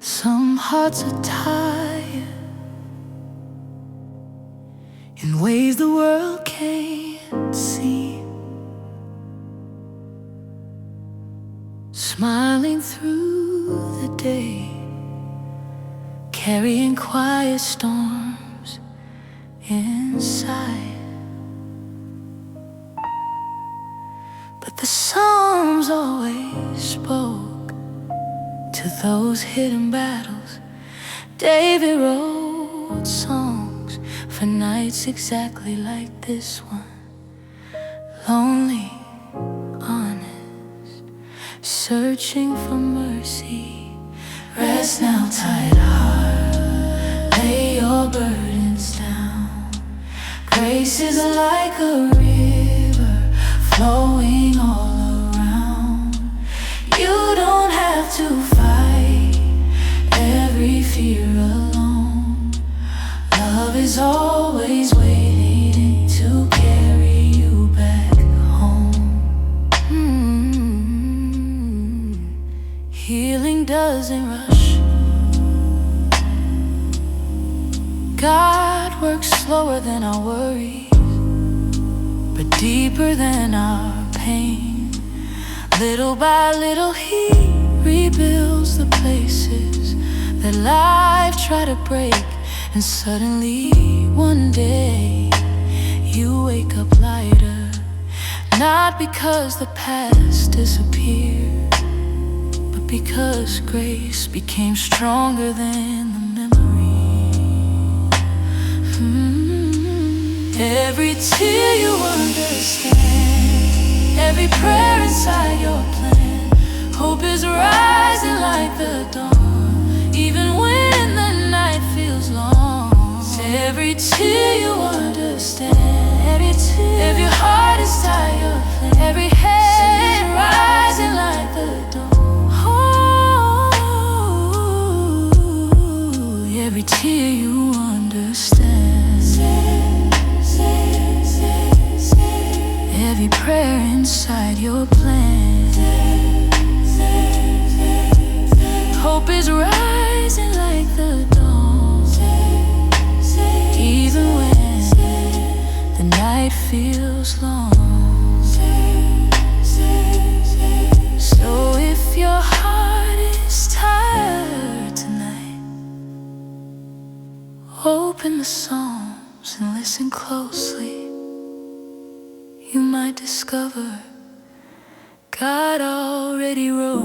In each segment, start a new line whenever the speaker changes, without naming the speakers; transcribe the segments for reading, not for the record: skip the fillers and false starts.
Some hearts are tired in ways the world can't see, smiling through the day, carrying quiet storms inside. But the Psalms always spoke to those hidden battles. David wrote songs for nights exactly like this one. Lonely, honest, searching for mercy. Rest now, tired heart, lay your burdens down. Grace is like a river flowing all around. You don't have to fight every fear alone. Love is always waiting to carry you back home. Healing doesn't rush. God works slower than our worries, but deeper than our pain. Little by little He rebuilds the places that life tried to break. And suddenly one day you wake up lighter, not because the past disappeared, but because grace became stronger than the memory. Every tear you understand, every prayer inside your plan. Hope is rising like the dawn, even when the night feels long. Every tear you understand, if your heart is tired, every head rising like the dawn. Oh, every tear you understand, every prayer inside your plan. Hope is rising like the dawn, even when the night feels long. So if your heart is tired tonight, open the Psalms and listen closely. You might discover God already wrote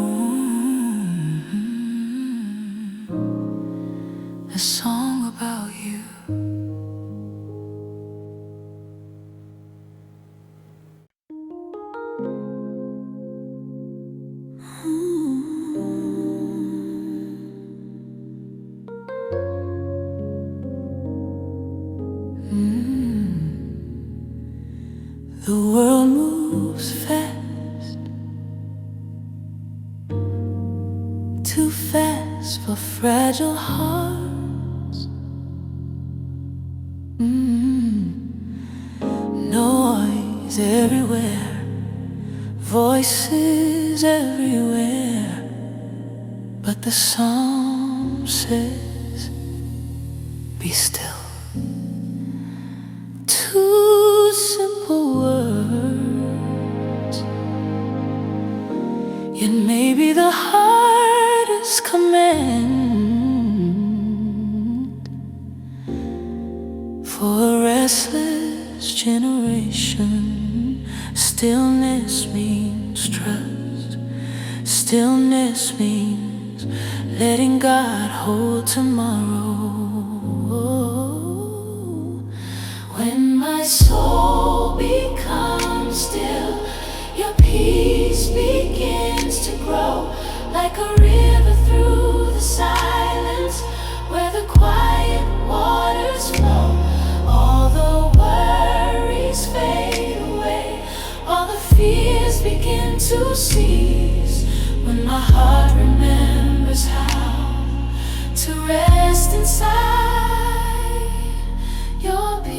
a song about you. The world moves fast, too fast for fragile hearts. Noise everywhere, voices everywhere, but the psalm says, be still. Two simple words, yet maybe the hardest command for a restless generation. Stillness means trust. Stillness means letting God hold tomorrow. When my soul becomes still, your peace begins to grow like a river through the silence where the quiet waters flow. All the worries fade away, all the fears begin to cease when my heart remembers how to rest inside your peace.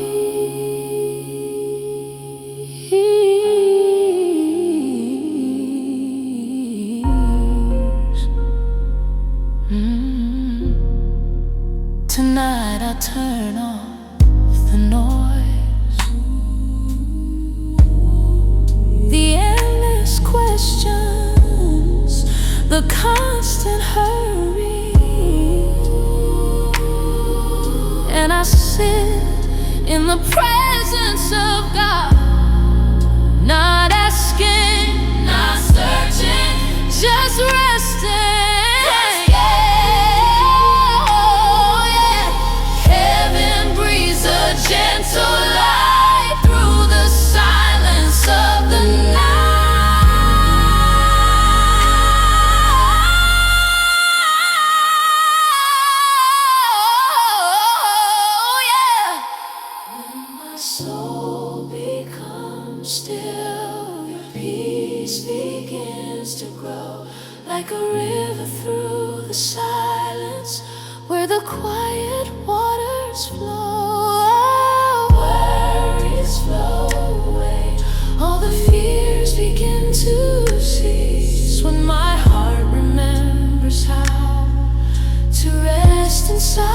Tonight I'll turn off the noise, the endless questions, the constant hurry, and I sit in the presence of God, not asking, not searching, just resting. Gentle light through the silence of the night. Yeah. When my soul becomes still, your peace begins to grow like a river through the silence where the quiet waters flow. Flow away, all the fears begin to cease when my heart remembers how to rest inside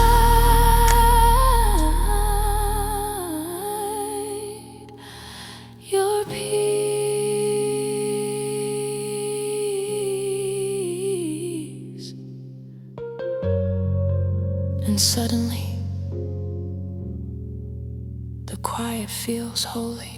your peace. And suddenly the quiet feels holy.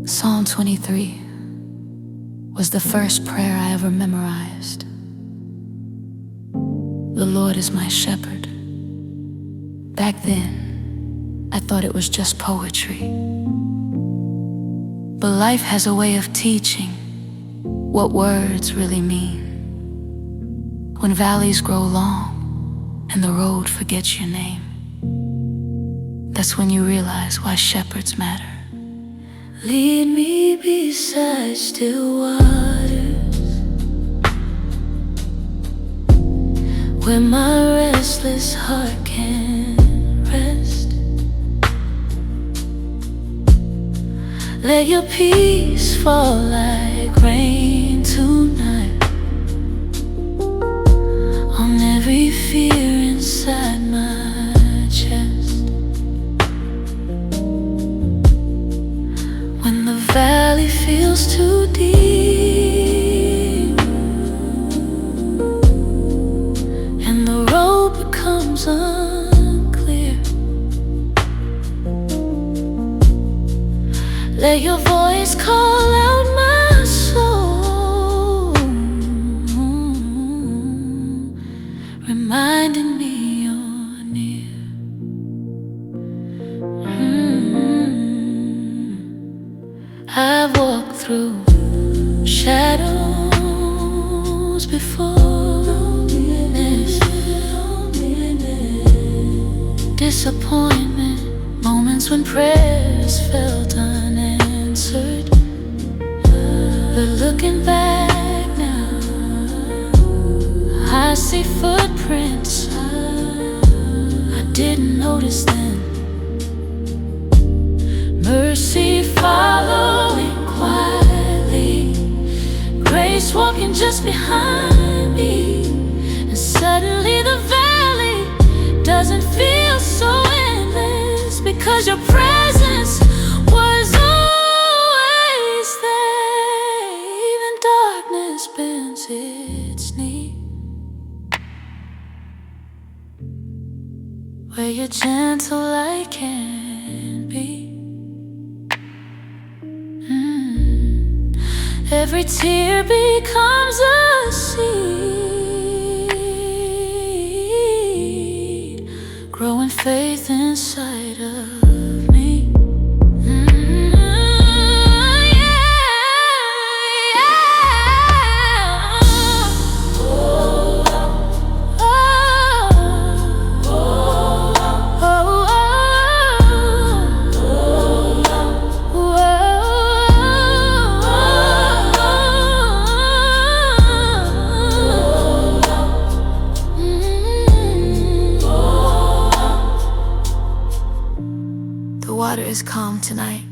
Psalm 23 was the first prayer I ever memorized. The Lord is my shepherd. Back then, I thought it was just poetry. But life has a way of teaching what words really mean. When valleys grow long and the road forgets your name, that's when you realize why shepherds matter. Lead me beside still waters, where my restless heart can rest. Let your peace fall like rain tonight on every fear inside my chest. When the valley feels too deep and the road becomes unclear, let your voice call out my soul, reminding me you're near. I've walked through shadows before, disappointment, moments when prayers felt unanswered. But looking back now, I see footprints I didn't notice then. Mercy following quietly, grace walking just behind me. And suddenly the valley doesn't feel so endless, because your presence was always there. Even darkness bends its knee, where your gentle light can be. Every tear becomes a seed, growing faith inside of me. is calm tonight,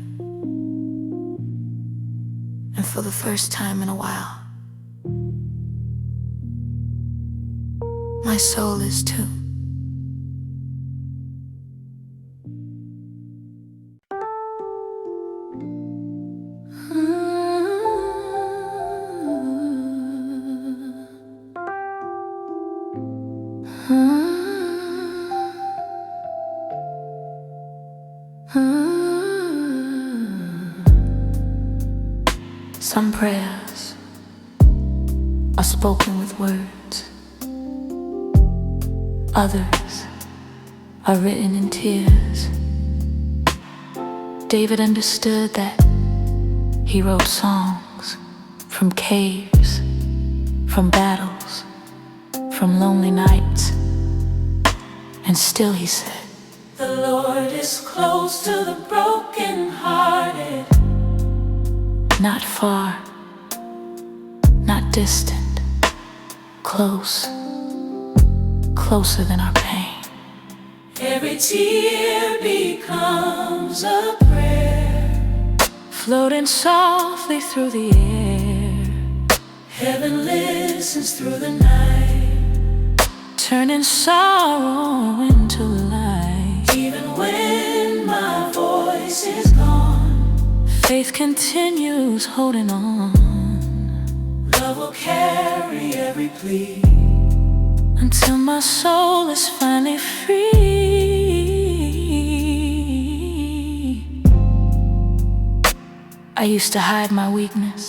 and for the first time in a while, my soul is too. Some prayers are spoken with words, others are written in tears. David understood that. He wrote songs from caves, from battles, from lonely nights, and still he said, "The Lord is close to the brokenhearted." Not far, not distant, close, closer than our pain. Every tear becomes a prayer, floating softly through the air. Heaven listens through the night, turning sorrow into light. Even when my voice is gone, faith continues holding on. Love will carry every plea until my soul is finally free. I used to hide my weakness,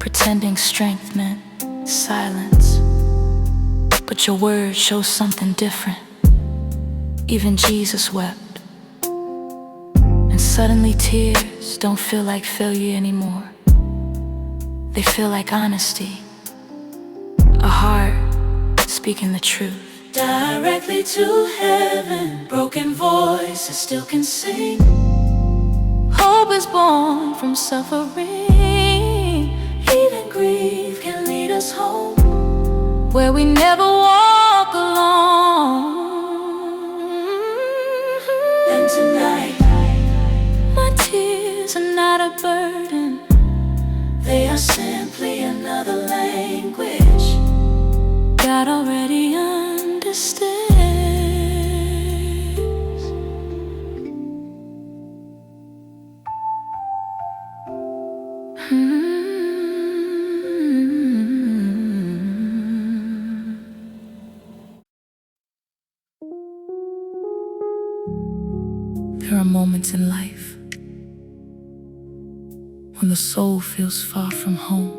pretending strength meant silence. But your word shows something different. Even Jesus wept. Suddenly tears don't feel like failure anymore. They feel like honesty, a heart speaking the truth. Directly to heaven, broken voices still can sing. Hope is born from suffering. Even grief can lead us home, where we never walk alone. And tonight, tears are not a burden. They are simply another language God already understands. There are moments in life when the soul feels far from home.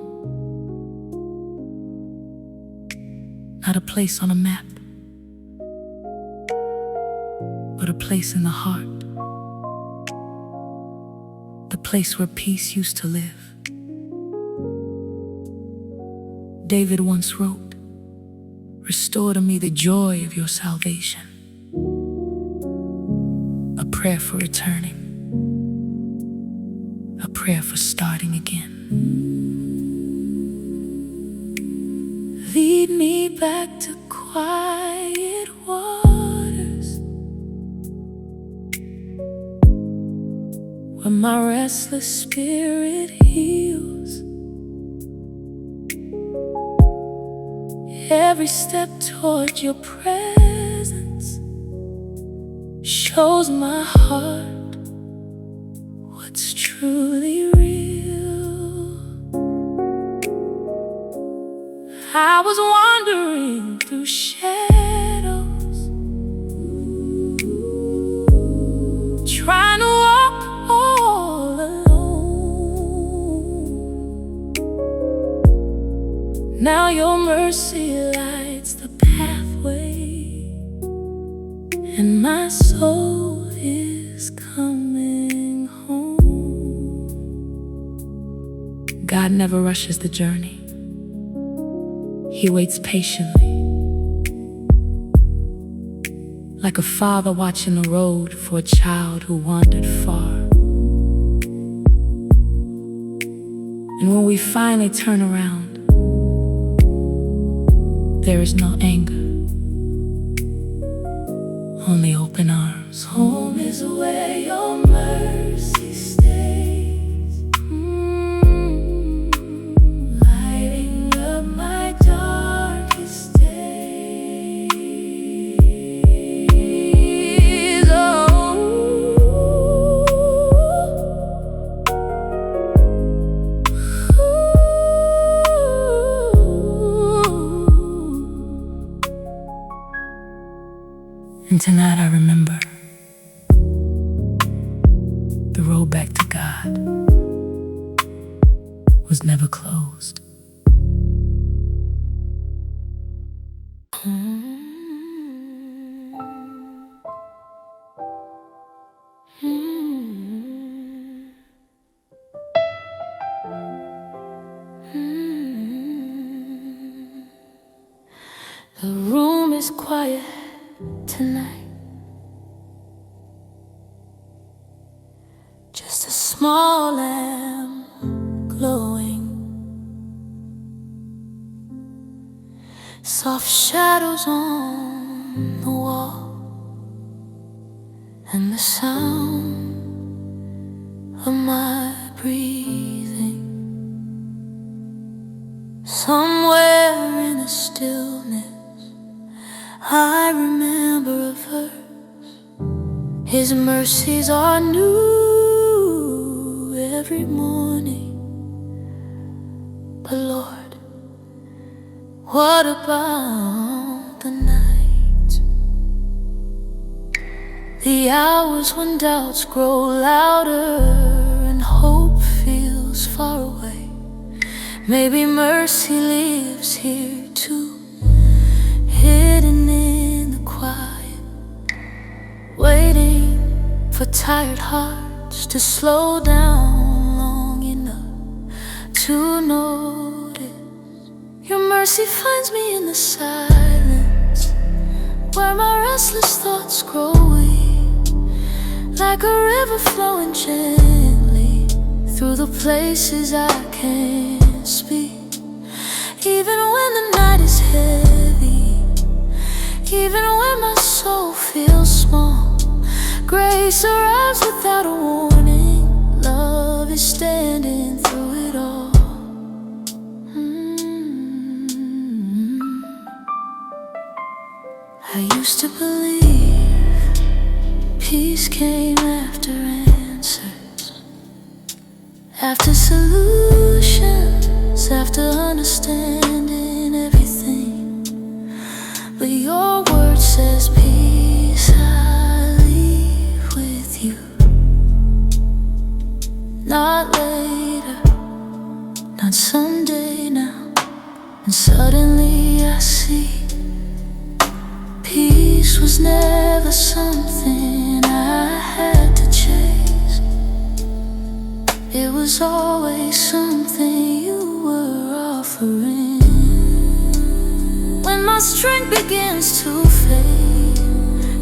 Not a place on a map, but a place in the heart. The place where peace used to live. David once wrote, "Restore to me the joy of your salvation." A prayer for returning, a prayer for starting again. Lead me back to quiet waters, where my restless spirit heals. Every step toward your presence shows my heart what's truly real. I was wandering through shadows, trying to walk all alone. Now your mercy lights the pathway, and my soul is coming home. God never rushes the journey. He waits patiently, like a father watching the road for a child who wandered far. And when we finally turn around, there is no anger, only open arms. Home is is where your mercy stays, lighting up my darkest days. Oh, and tonight I remember the road back to God was never closed. The room is quiet tonight, just a small lamp glowing, soft shadows on the wall, and the sound of my breathing. Somewhere in the stillness I remember a verse. His mercies are new every morning. But Lord, what about the night? The hours when doubts grow louder and hope feels far away. Maybe mercy lives here too, hidden in the quiet, waiting for tired hearts to slow down long enough to notice. Your mercy finds me in the silence, where my restless thoughts grow weak, like a river flowing gently through the places I can't speak. Even when the night is heavy, even when my soul feels small, grace arrives without a warning. Love is standing through it all. I used to believe peace came after answers, after solutions, after understanding everything. But your word says peace I leave with you, not later, not someday now. And suddenly I see peace was never something I had to chase. It was always something you were offering. When my strength begins to fade,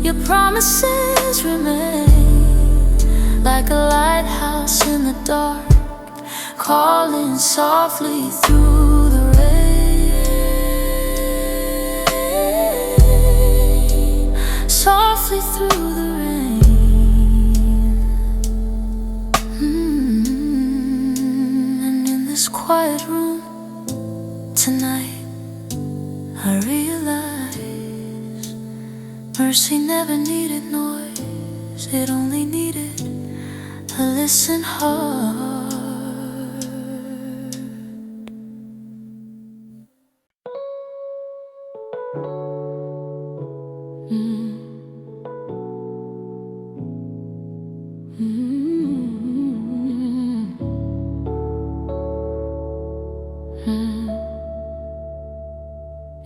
your promises remain, like a lighthouse in the dark, calling softly through the rain, softly through the rain. And in this quiet room tonight, I realize mercy never needed noise, it only needed a listening heart.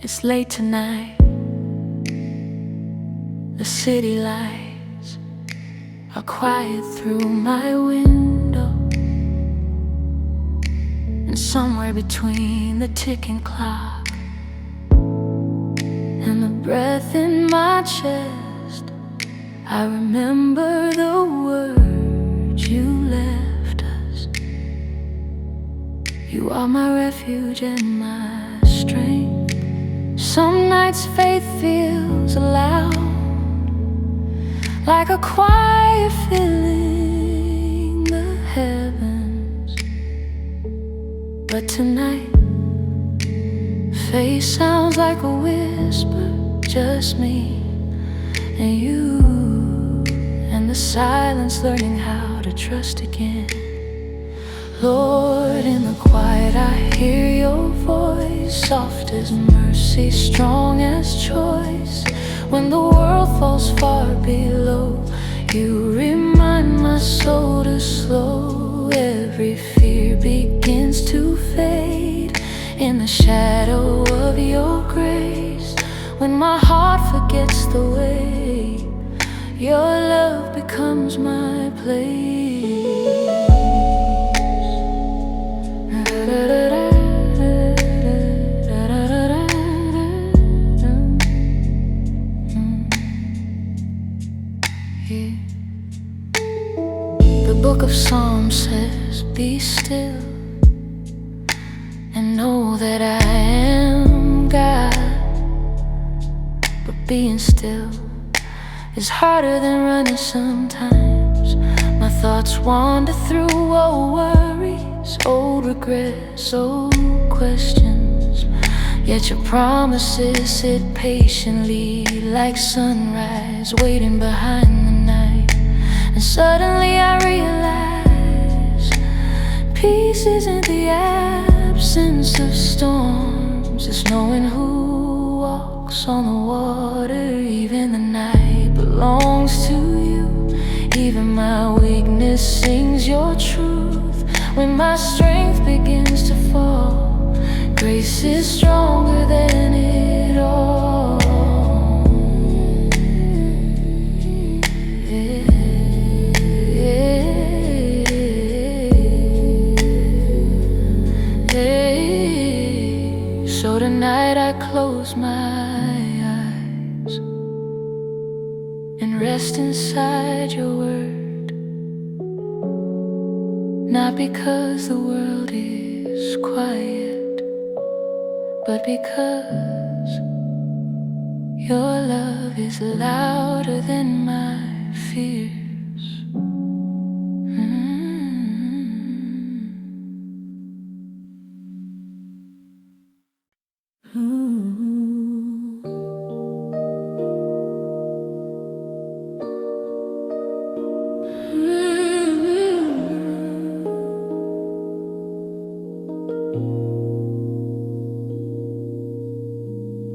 It's late tonight, the city lights are quiet through my window, and somewhere between the ticking clock and the breath in my chest, I remember the words you left us. You are my refuge and my strength. Some nights faith feels loud, like a choir filling the heavens. But tonight, faith sounds like a whisper, just me and you, and the silence learning how to trust again. Lord, in the quiet I hear your voice, soft as mercy, strong as choice. When the world falls far below, you remind my soul to slow. Every fear begins to fade in the shadow of your grace. When my heart forgets the way, your love becomes my place. The book of Psalms says, be still and know that I am God. But being still is harder than running sometimes. My thoughts wander through old worries, old regrets, old questions. Yet your promises sit patiently like sunrise, waiting behind the night. And suddenly I realize peace isn't the absence of storms, it's knowing who walks on the water. Even the night belongs to you, even my weakness sings your truth. When my strength begins to fall, grace is stronger than it all. So tonight I close my eyes and rest inside your word. Not because the world is quiet, but because your love is louder than my fears.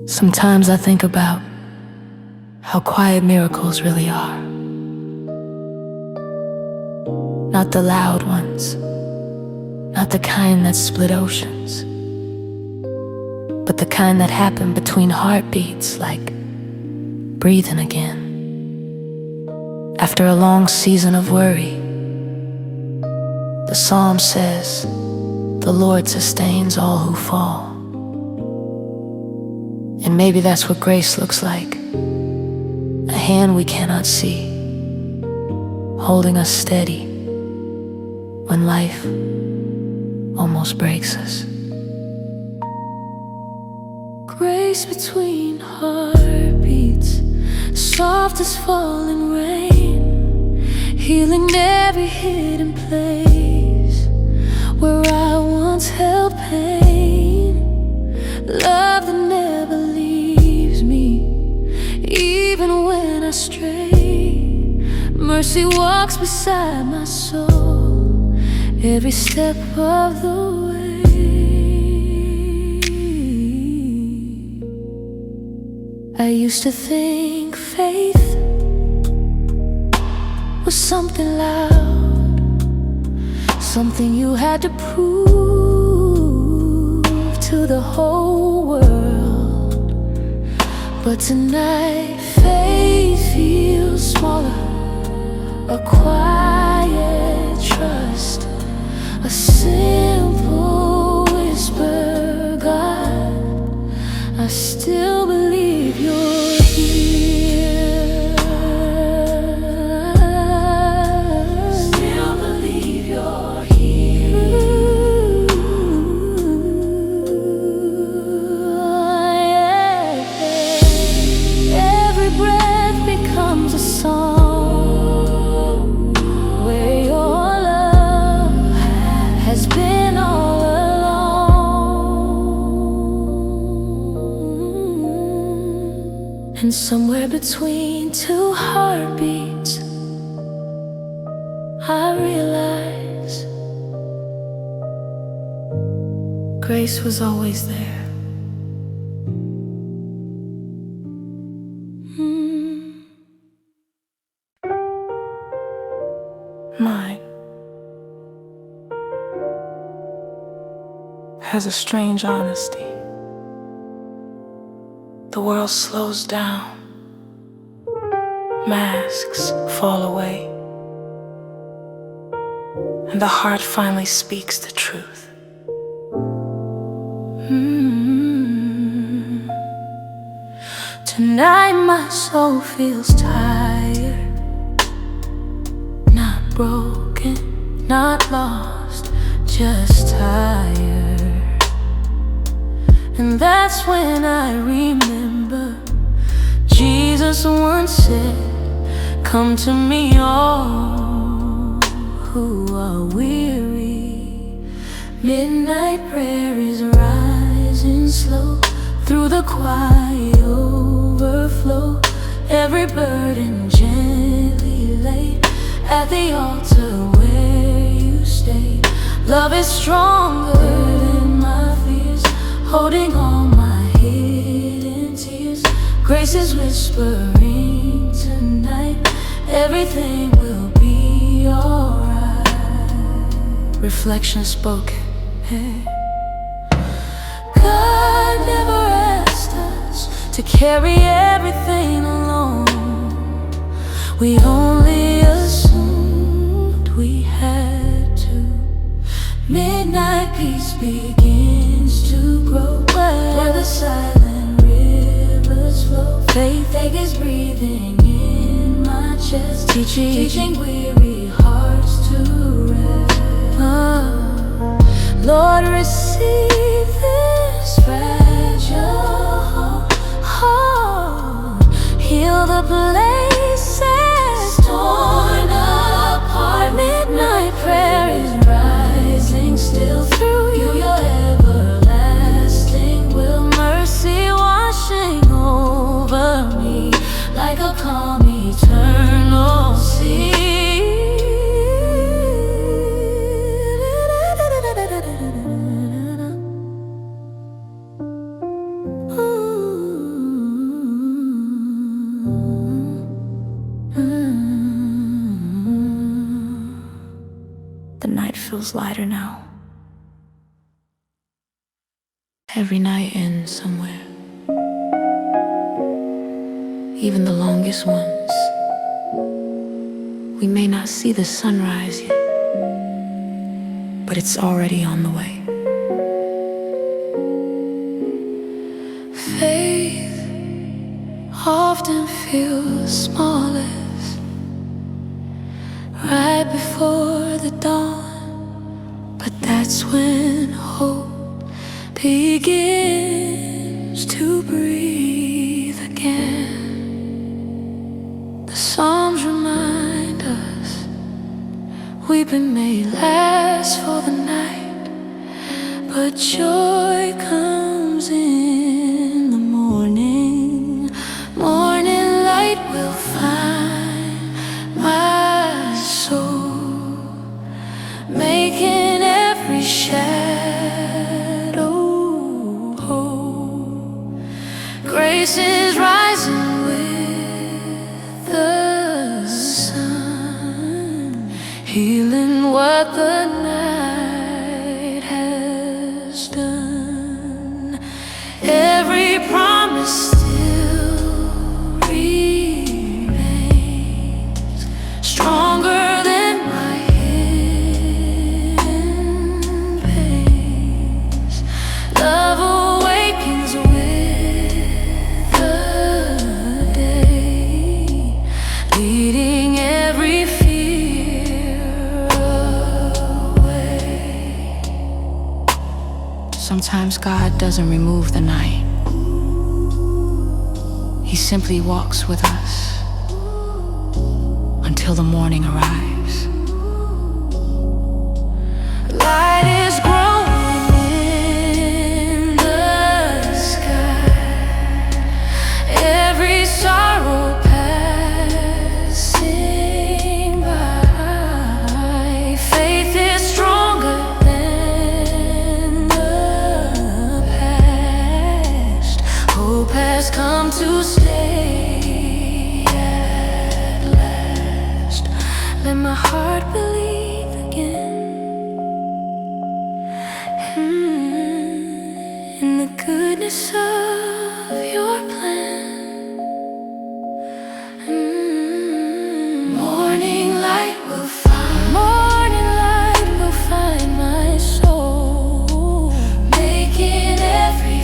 Sometimes I think about how quiet miracles really are. Not the loud ones, not the kind that split oceans, but the kind that happen between heartbeats, like breathing again. After a long season of worry, the psalm says, the Lord sustains all who fall. And maybe that's what grace looks like. A hand we cannot see, holding us steady when life almost breaks us. Grace between heartbeats, soft as falling rain, healing every hidden place where I once held pain. Love that never leaves me, even when I stray. Mercy walks beside my soul every step of the way. I used to think faith was something loud, something you had to prove to the whole world. But tonight faith feels smaller, a quiet trust, a simple whisper, God, I still believe you're here. Still believe you're here. Every breath becomes a song, And somewhere between two heartbeats, I realized grace was always there. Mine has a strange honesty. The world slows down, masks fall away, and the heart finally speaks the truth. Tonight my soul feels tired, not broken, not lost, just tired. And that's when I remember Jesus once said, "Come to me all who are weary." Midnight prayer is rising slow through the quiet overflow. Every burden gently laid at the altar where you stayed. Love is stronger than my fears, holding all my hidden tears. Grace is whispering tonight, everything will be alright. Reflection spoken. Hey. God never asked us to carry everything alone. We only assumed we had to. Midnight peace begins to grow where the silent rivers flow. Faith is breathing in my chest, teaching weary hearts to rest. Lord, receive this fragile heart. Heal the places torn apart. Midnight prayer is rising still through you. Your everlasting will, mercy washing over me like a calm eternal sea. The night feels lighter now. Every night ends somewhere, even the longest ones. We may not see the sunrise yet, but it's already on the way. Faith often feels smallest right before the dawn, but that's when hope begins to breathe again. The Psalms remind us weeping may last for the night, but joy comes in the morning. Morning light will find my soul, making every shadow whole. Grace is rising with the sun, healing what the night has done. Every promise still remains stronger than my hidden pains. Love awakens with the day, leading every fear away. Sometimes God doesn't remove the night. He simply walks with us until the morning arrives. Light is growing in the sky. Every soul greatness of your plan. Morning light will find my soul, making every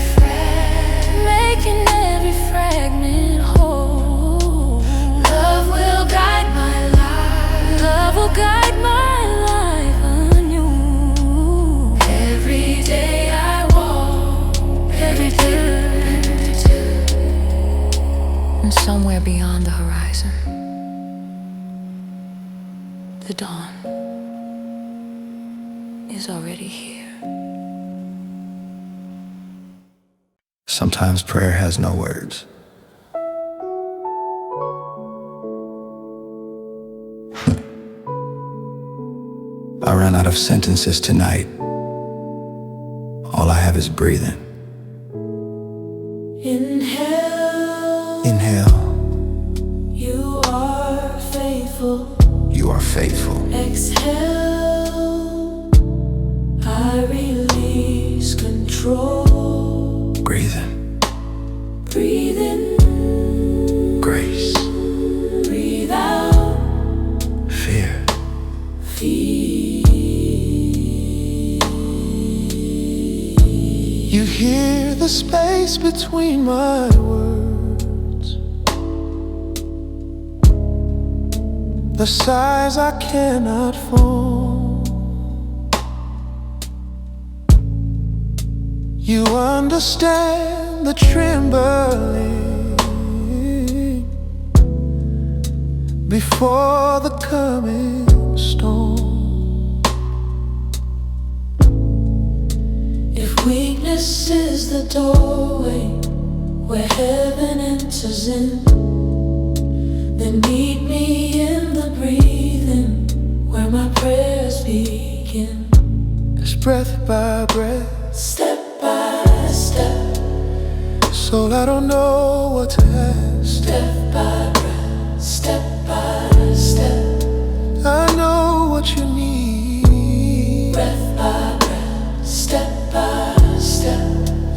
fragment whole. Love will guide my life. Love will guide my life anew. Every day I walk, every day. And somewhere beyond the horizon, the dawn is already here.
Sometimes prayer has no words. I ran out of sentences tonight. All I have is breathing.
Inhale.
Inhale.
You are faithful.
You are faithful.
Exhale. I release control.
Breathing.
Breathe in.
Grace.
Breathe out.
Fear. You hear the space between my words, the sighs I cannot form. You understand the trembling before the coming storm.
Weakness is the doorway where heaven enters in. Then meet me in the breathing where my prayers begin.
It's breath by breath,
step by step.
Soul, I don't know what to ask.
Step by breath, step by step.
I know what you need.
Breath by breath, step by step.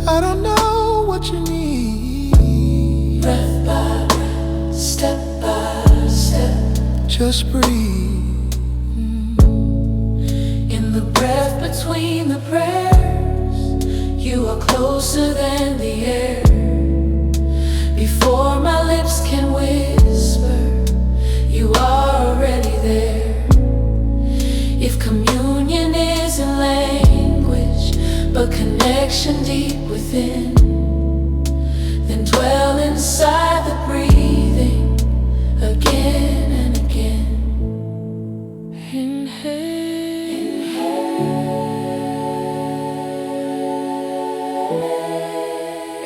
I don't know what you need.
Breath by breath, step by step.
Just breathe.
In the breath between the prayers, you are closer than the air. Before my lips can whisper, you are already there. If communion isn't language, but connection deep within, then dwell inside the breathing again and again. Inhale,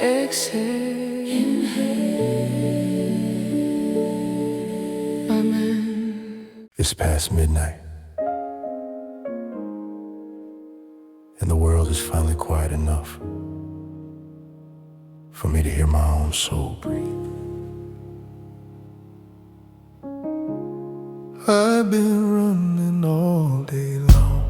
exhale, inhale. Amen.
It's past midnight, and the world is finally quiet enough for me to hear my own soul breathe. I've been running all day long,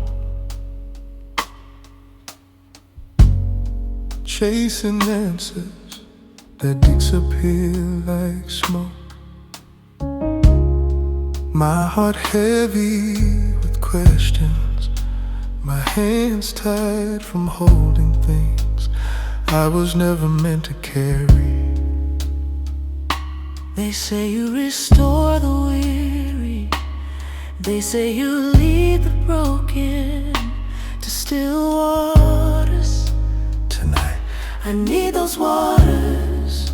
chasing answers that disappear like smoke. My heart heavy with questions, my hands tied from holding things I was never meant to carry.
They say you restore the weary. They say you lead the broken to still waters.
Tonight
I need those waters.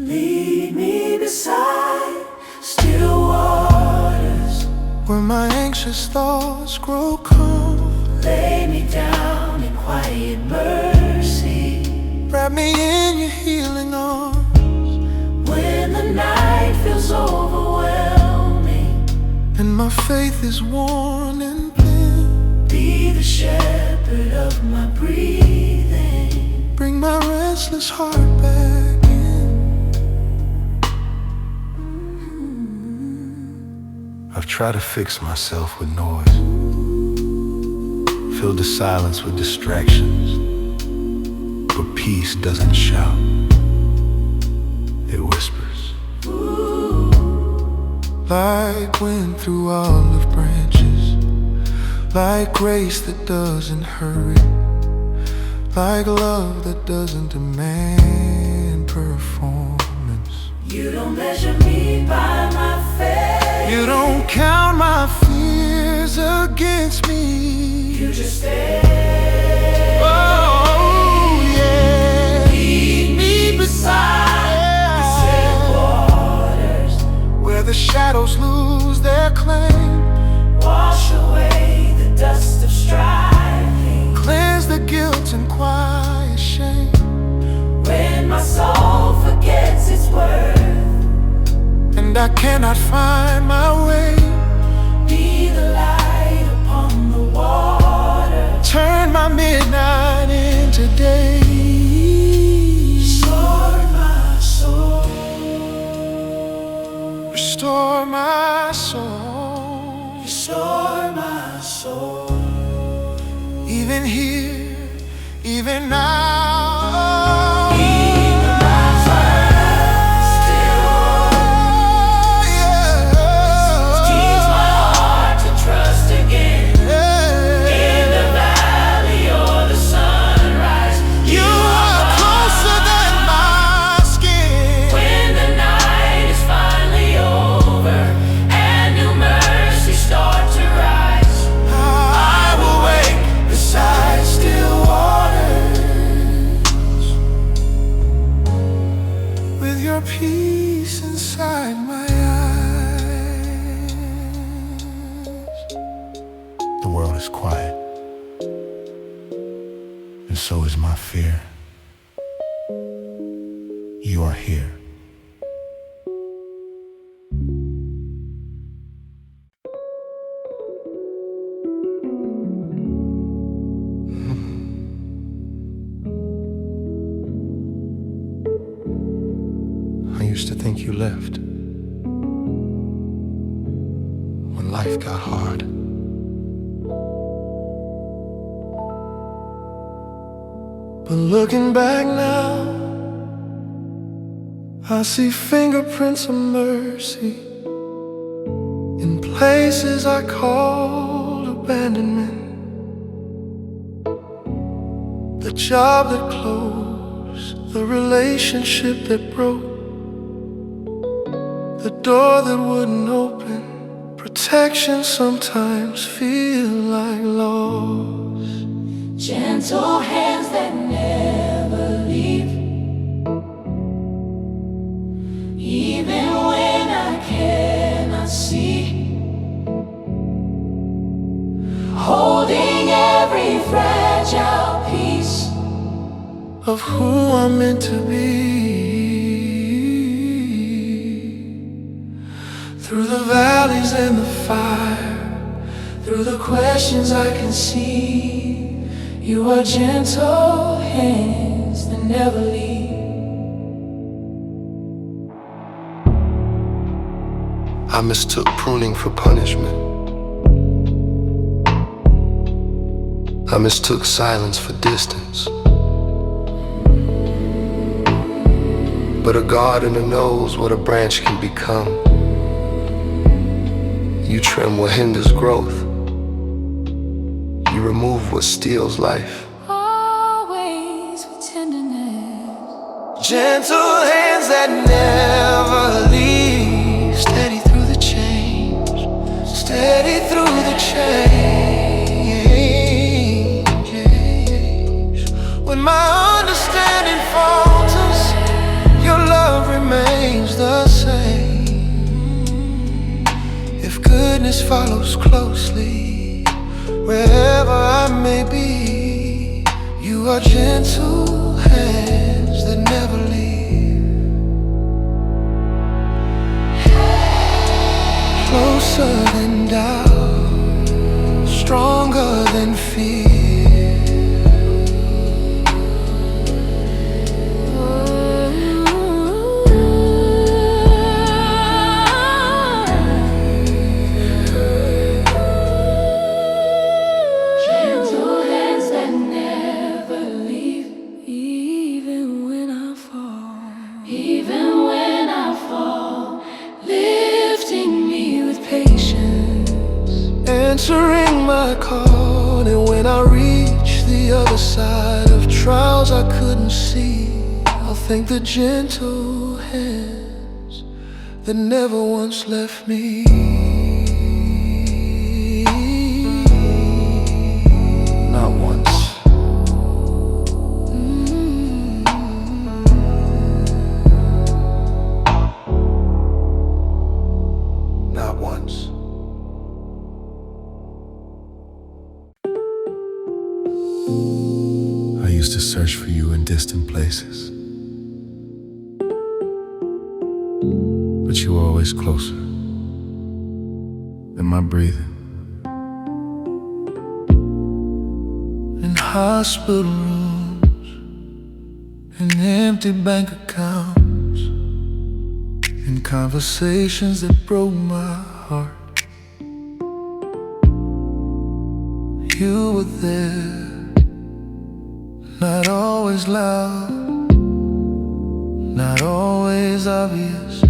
Lead me beside still waters,
where my anxious thoughts grow calm.
lay me down in quiet mercy.
Wrap me in your healing arms.
When the night feels overwhelming
and my faith is worn and thin,
be the shepherd of my breathing.
bring my restless heart back in. I've tried to fix myself with noise, filled the silence with distractions, peace doesn't shout, it whispers. Like wind through olive branches, like grace that doesn't hurry, like love that doesn't demand performance.
You don't measure me by my faith.
You don't count my fears against me.
You just stay.
Oh yeah, lead me beside the still waters, where the shadows lose their claim.
Wash away the dust of striving,
Cleanse the guilt and quiet shame.
when my soul forgets its worth
And I cannot find my way,
be the light upon the water.
turn my midnight into day.
Restore my soul.
Restore my soul.
Restore my soul.
Even here, even now. Peace inside my eyes. The world is quiet, and so is my fear. You are here. I used to think you left when life got hard. But looking back now, I see fingerprints of mercy in places I called abandonment. The job that closed, the relationship that broke, the door that wouldn't open. Protection sometimes feel like loss.
Gentle hands that never leave, even when I cannot see. Holding every fragile piece
of who I'm meant to be. Through the valleys and the fire, through the questions I can see, you are gentle hands that never leave. I mistook pruning for punishment. I mistook silence for distance. But a gardener knows what a branch can become. You trim what hinders growth. You remove what steals life.
always with tenderness.
Gentle hands that never leave. Steady through the change. Steady through the change. When my understanding falters, your love remains the same. If goodness follows closely, wherever I may be, you are gentle hands that never leave. Closer than doubt, stronger than fear.
Gentle hands that never leave.
answering my call. And when I reach the other side of trials I couldn't see, I'll thank the gentle hands that never once left me. Not once. Not once. I used to search for you in distant places, but you were always closer than my breathing. In hospital rooms, in empty bank accounts, in conversations that broke my heart, you were there. Not always loud, not always obvious,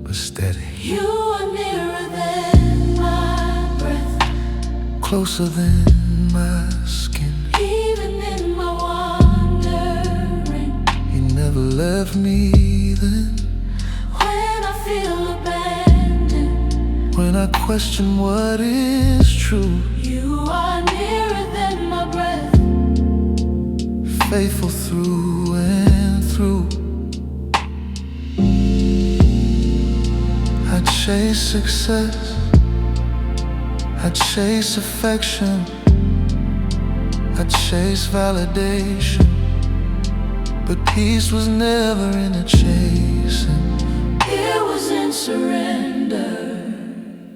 but steady.
You are nearer than my breath,
Closer than my skin.
even in my wandering.
You never left me then.
When I feel abandoned,
When I question what is true,
you are nearer than my breath.
faithful through and through. I chase success, I chase affection, I chase validation, but peace was never in a chasing.
It was in surrender.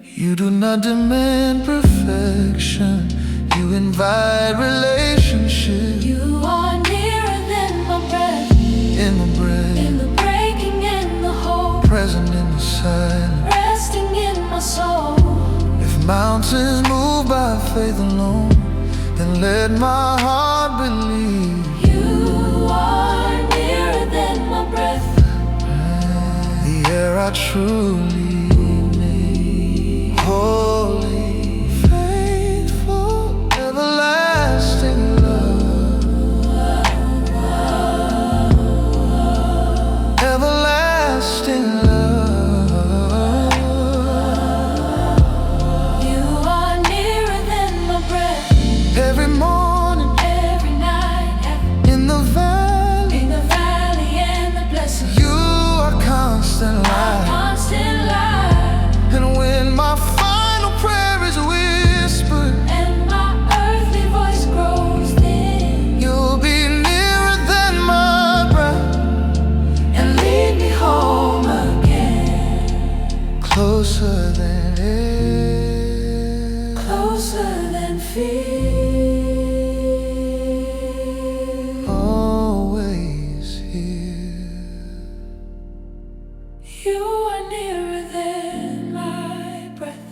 You do not demand perfection, you invite relationship.
You are nearer than my breath,
In the breath,
in the breaking and the hope,
present in the silence.
resting in my soul.
If mountains move by faith alone, then let my heart believe.
You are nearer than my breath.
The air I truly need. Holy, faithful, everlasting love. Everlasting love.
You are nearer than my breath.
Every morning,
Every night,
in the valley,
in the valley and the blessing,
you are constant light.
constant light.
And when my final prayer is whispered,
And my earthly voice grows thin,
you'll be nearer than my breath,
and lead me home again,
closer than air,
closer than fear.
always here.
You are nearer than my breath.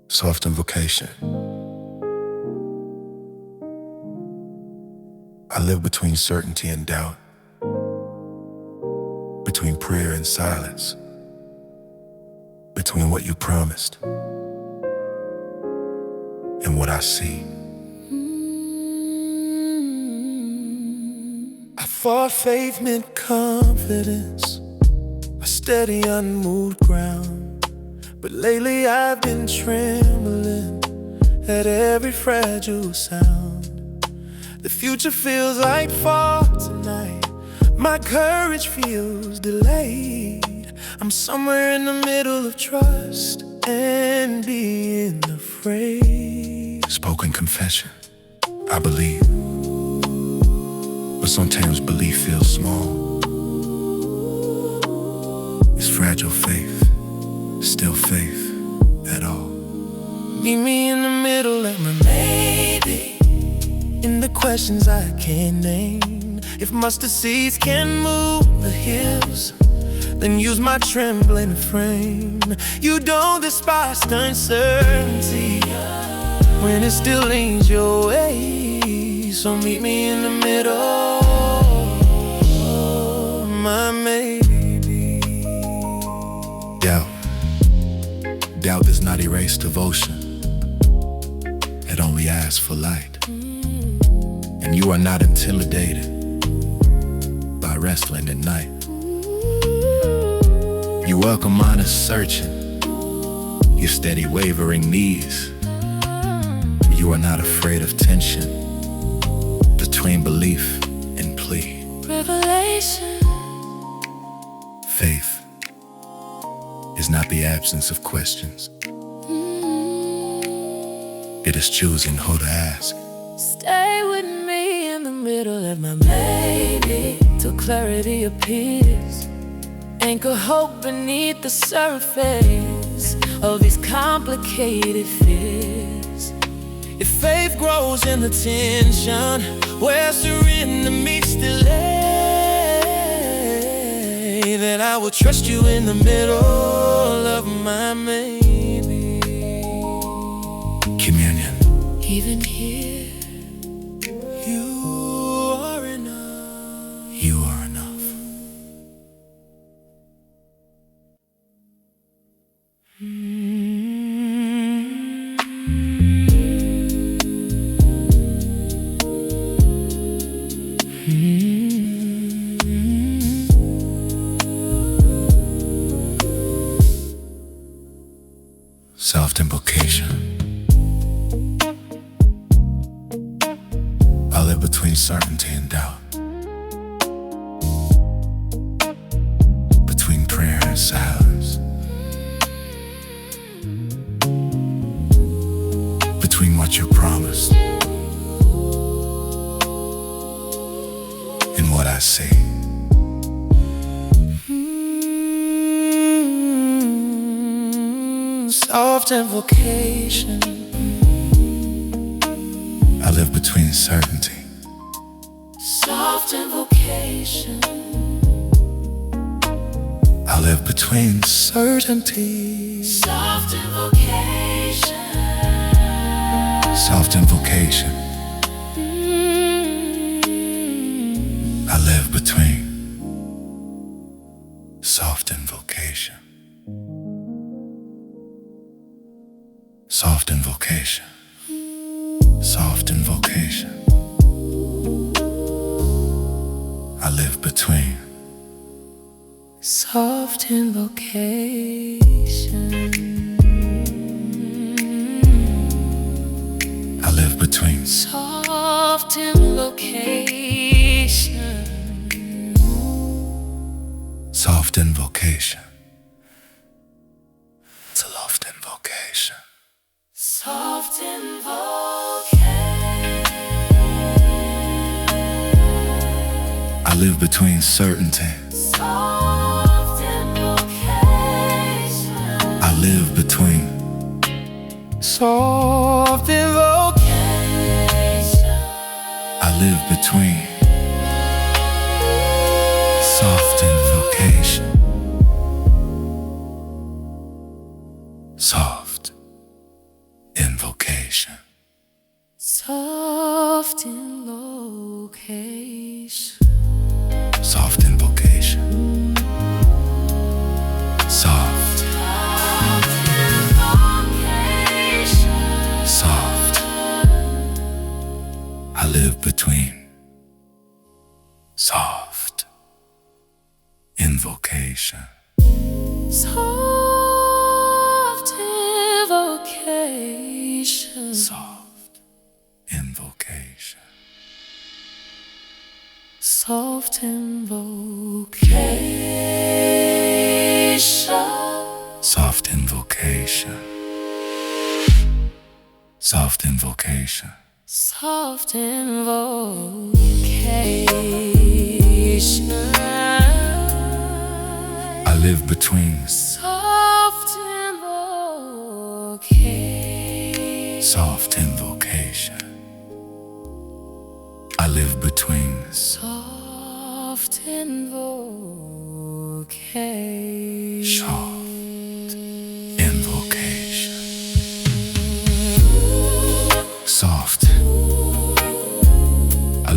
Soft invocation. I live between certainty and doubt, between prayer and silence, between what you promised and what I see. I thought faith meant confidence, a steady, unmoved ground. But lately I've been trembling at every fragile sound. The future feels like fall tonight. My courage feels delayed. I'm somewhere in the middle of trust and being afraid. Spoken confession, I believe, but sometimes belief feels small. It's fragile faith, still faith at all. Meet me in the middle and maybe in the questions I can't name. If mustard seeds can move the hills, then use my trembling frame. You don't despise the uncertainty, when it still leans your way. So meet me in the middle, my maybe. Doubt does not erase devotion. It only asks for light. And you are not intimidated by wrestling at night. You welcome honest searching, your steady wavering knees. You are not afraid of tension between belief and plea.
Revelation.
Faith is not the absence of questions. It is choosing who to ask.
Stay with me in the middle of my maybe, till clarity appears. Anchor hope beneath the surface of these complicated fears.
If faith grows in the tension where surrender meets delay, then I will trust you in the middle of my maybe. Communion.
Even here,
You are enough. You are enough. Self-implication. I live between certainty and doubt, between prayer and silence, between what you promised and what I see. Soft invocation. I live between certainty.
soft invocation.
I live between certainty.
Soft invocation.
Soft invocation. I live between soft invocation. Soft invocation. Soft invocation. I live between
Soft invocation.
I live between
Soft invocation.
soft invocation. It's a loft invocation.
Soft invocation.
I live between certainty.
Soft invocation.
I live between soft invocation. I live between soft invocation. Soft invocation.
Soft invocation.
Soft invocation. Soft. Soft. I live between soft invocation.
Soft invocation.
Soft invocation.
Soft invocation.
Soft invocation. Soft invocation.
Soft invocation.
I live between
Soft invocation.
soft invocation. I live between
Soft invocation.
soft invocation.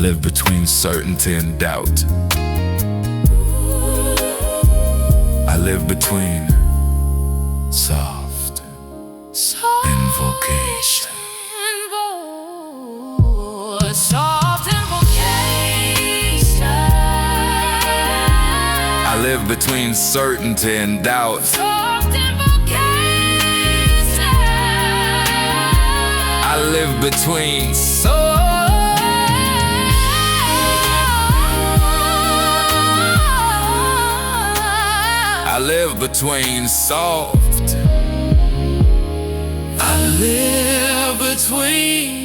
live between certainty and doubt. I live between soft invocation.
Soft invocation.
I live between certainty and doubt.
Soft invocation.
I live between I live between soft. I live between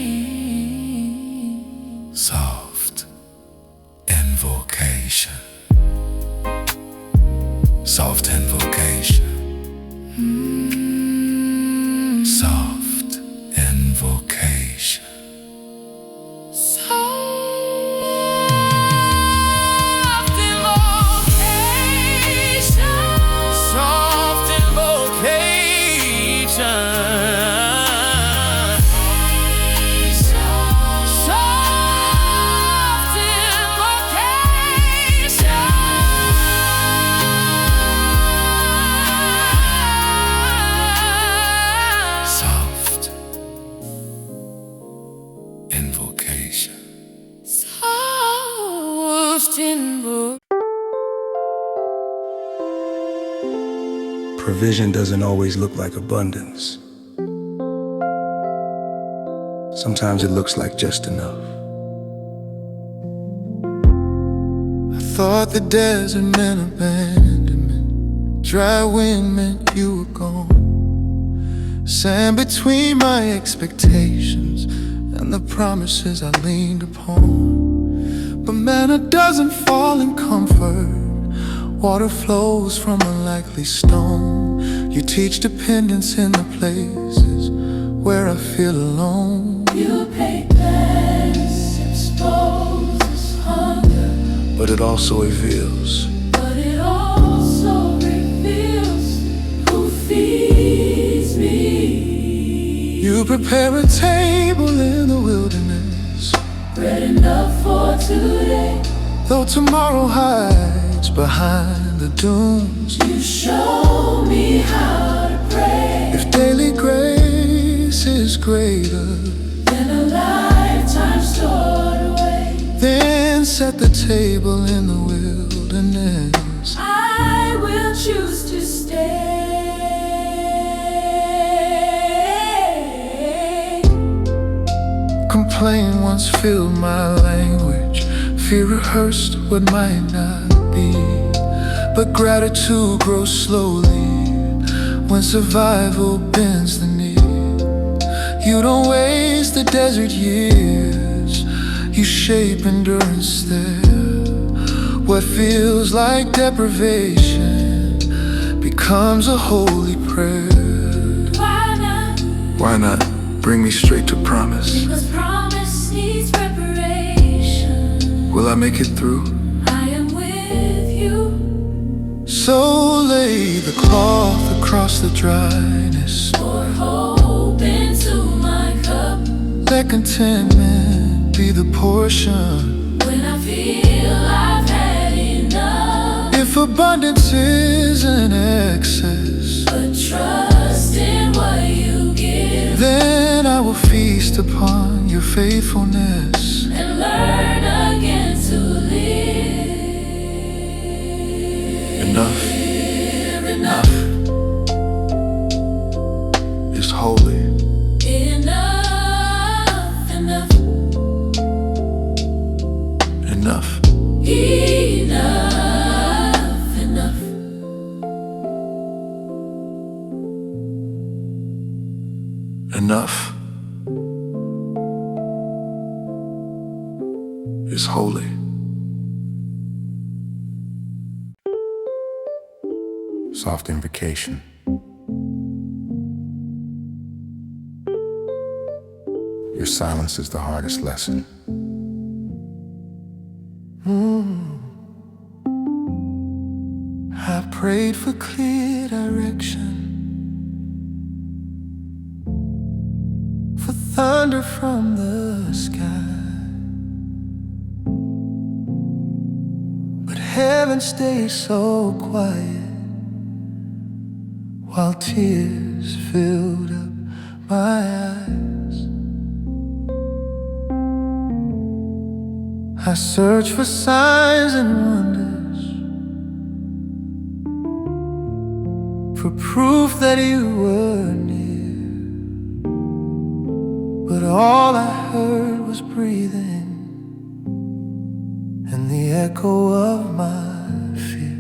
soft invocation. Soft invocation. Soft invocation.
Provision doesn't always look like abundance. Sometimes it looks like just enough.
I thought the desert meant abandonment, dry wind meant you were gone. Sand between my expectations and the promises I leaned upon. But manna doesn't fall in comfort. Water flows from a likely stone. You teach dependence in the places where I feel alone.
You paint less, exposes hunger,
But it also reveals
but it also reveals who feeds me.
You prepare a table in the wilderness,
Bread enough for today.
though tomorrow hides behind the dunes.
You show me how to pray.
If daily grace is greater,
Then a lifetime stored away.
then set the table in the wilderness.
I will choose to stay.
Complaint once filled my language. Fear rehearsed what might not be. But gratitude grows slowly when survival bends the knee. You don't waste the desert years, you shape endurance there. What feels like deprivation becomes a holy prayer.
Why not?
why not bring me straight to promise?
Because promise needs preparation.
Will I make it through?
I am with you.
So lay the cloth across the dryness.
Pour hope into my cup.
Let contentment be the portion.
When I feel I've had enough.
If abundance isn't excess,
But trust in what you give.
then I will feast upon your faithfulness.
And learn again to live.
Enough
Enough.
is holy.
Enough. Enough.
Enough
Enough. Enough.
enough is holy. Soft invocation. Your silence is the hardest lesson.
I prayed for clear direction, for thunder from the sky. heaven stays so quiet while tears filled up my eyes. I search for signs and wonders, for proof that you were near, but all I heard was breathing and the echo of my fear.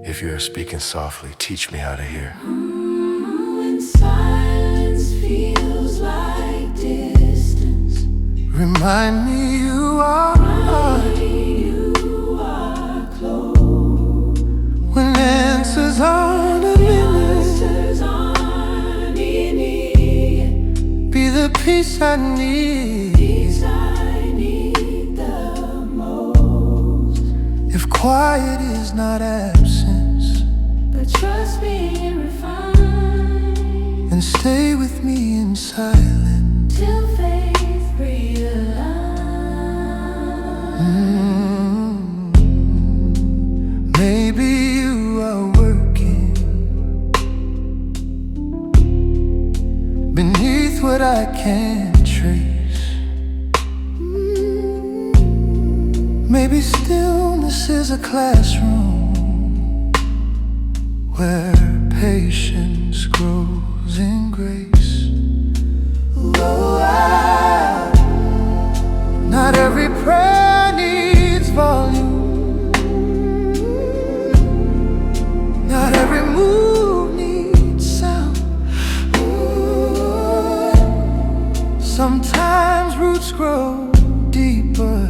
If you're speaking softly, teach me how to hear.
When silence feels like distance,
Remind me you are
close.
when answers aren't immediate. Be the peace I need.
Peace I need the most.
If quiet is not absence,
But trust being refined,
then stay with me in silence.
till faith realigns.
Maybe you are working beneath what I can't trace. Maybe stillness is a classroom where patience grows in grace. Not every prayer needs volume, not every move needs sound. Sometimes roots grow deeper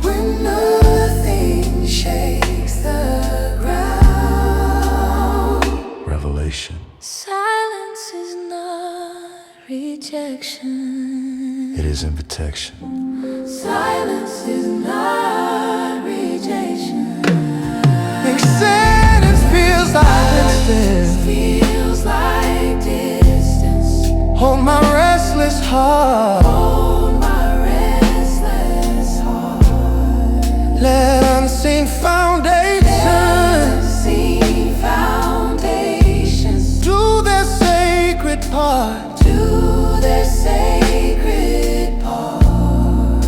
when nothing shakes the ground.
Revelation.
Silence is not rejection.
It is invitation.
Silence is not rejection.
Acceptance feels like distance.
Feels like distance.
Hold my restless heart.
Hold my restless heart.
Let unseen foundations
Unseen foundations
do their sacred part.
do their sacred part.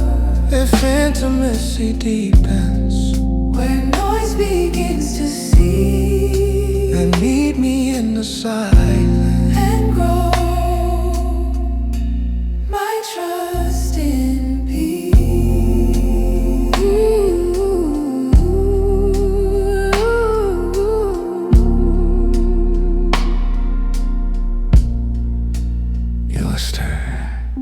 If intimacy deepens,
Where noise begins to cease
then meet me in the silence.
and grow my trust in peace.
You are stirred.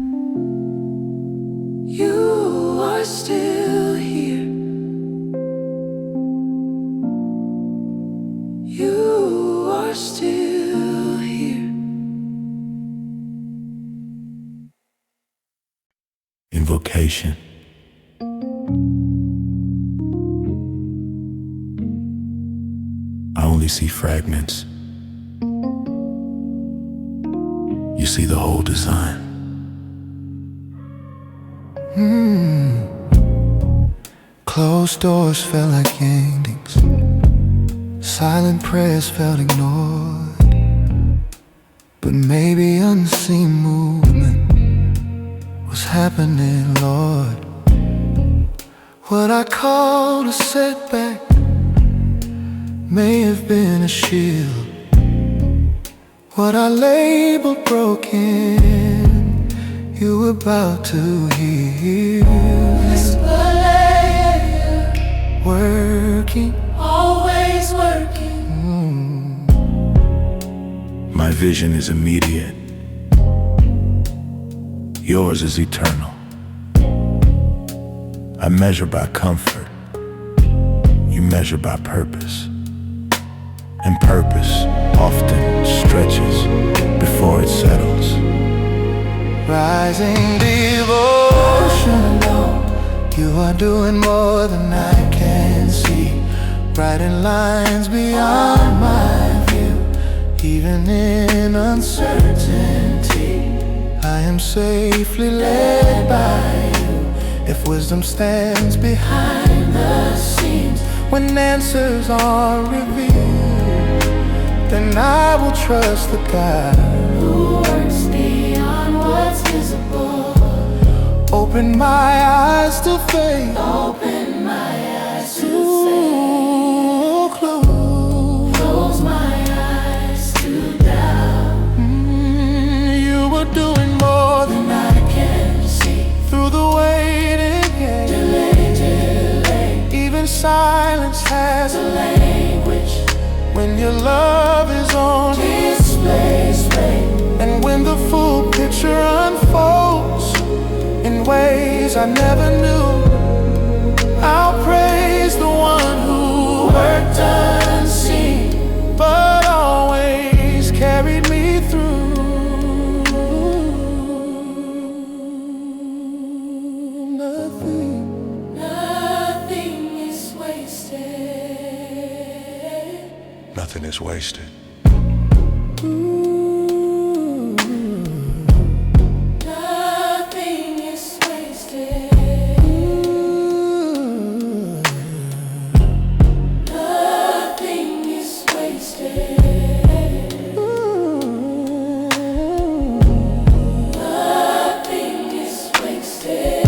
You are still here. You are still here.
Invocation. I only see fragments. You see the whole design.
Closed doors felt like endings. Silent prayers felt ignored. But maybe unseen movement was happening, Lord. What I called a setback may have been a shield. What I labeled broken, you were about to heal. Working,
Always working.
My vision is immediate. Yours is eternal. I measure by comfort. You measure by purpose. And purpose often stretches before it settles.
rising devotion. You are doing more than I can see, writing lines beyond my view. Even in uncertainty, I am safely led by you. If wisdom stands behind the scenes, when answers are revealed, then I will trust the God
who works beyond what's visible.
Open my eyes to faith.
Open my eyes to faith.
Close
my eyes to doubt.
You are doing more than
I can see.
through the waiting game.
Delay.
Even silence has
The language.
when your love is on
Display.
and when the full picture unfolds in ways I never knew. I'll praise the one who worked unseen, but always carried me through.
Nothing is wasted.
Nothing is wasted.
Nothing is wasted. Nothing is wasted. Nothing is wasted.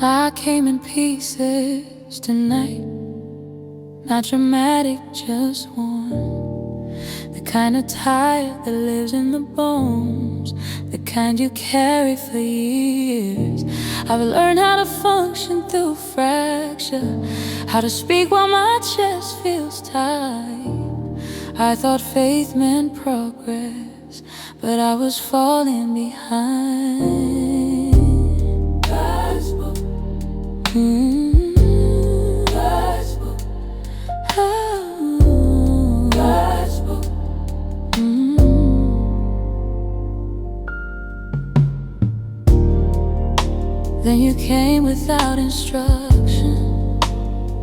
I came in pieces tonight, not dramatic, just one. The kind of tire that lives in the bones, the kind you carry for years. I've learned how to function through fracture, how to speak while my chest feels tight. I thought faith meant progress, but I was falling behind. Gospel. Gospel. Oh. Gospel. Then you came without instruction,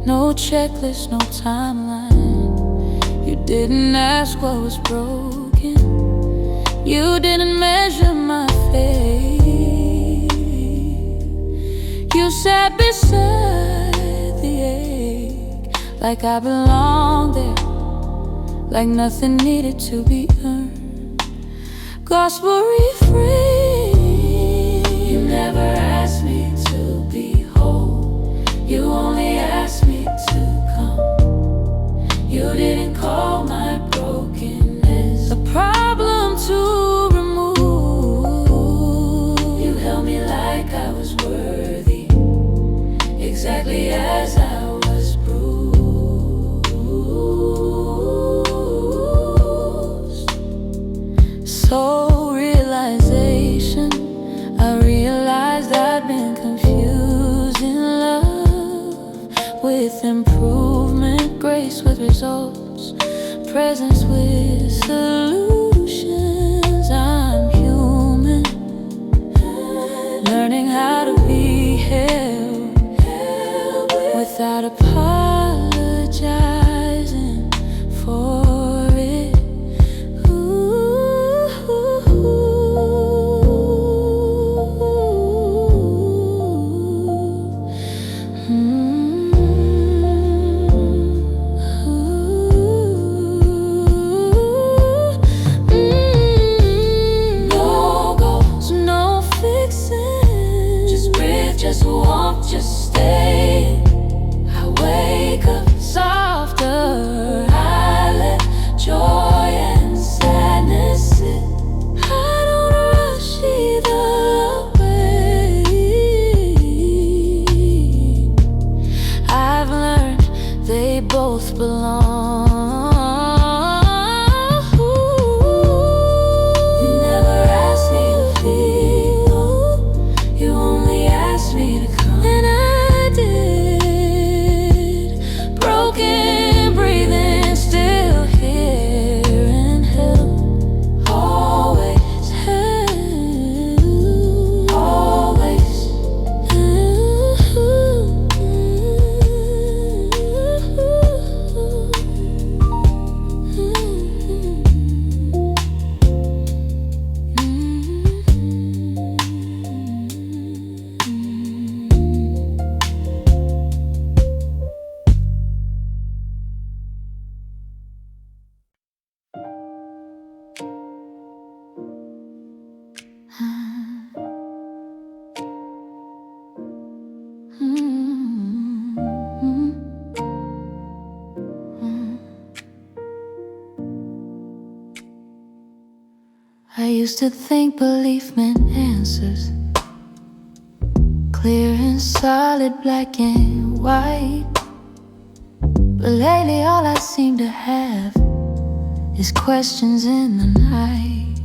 no checklist, no timeline. You didn't ask what was broken, you didn't measure my faith. You sat beside the ache, like I belonged there, like nothing needed to be earned. Gospel refrain. You never asked me to be whole, you only asked me to come. You didn't call my brokenness a problem to remove. You held me like I was worthy, exactly as I was bruised. So realization, I realized I'd been confusing love with improvement, grace with results, presence with solutions. I'm human, learning how to be held without apologizing for it. No goals, no fixing, just breathe, just walk, just stay. I wake up softer, I let joy and sadness sit. I don't rush either way. I've learned they both belong. You never asked me to feel, you only asked me to come. And I did. Broken, breathing, used to think belief meant answers, clear and solid, black and white. But lately all I seem to have is questions in the night.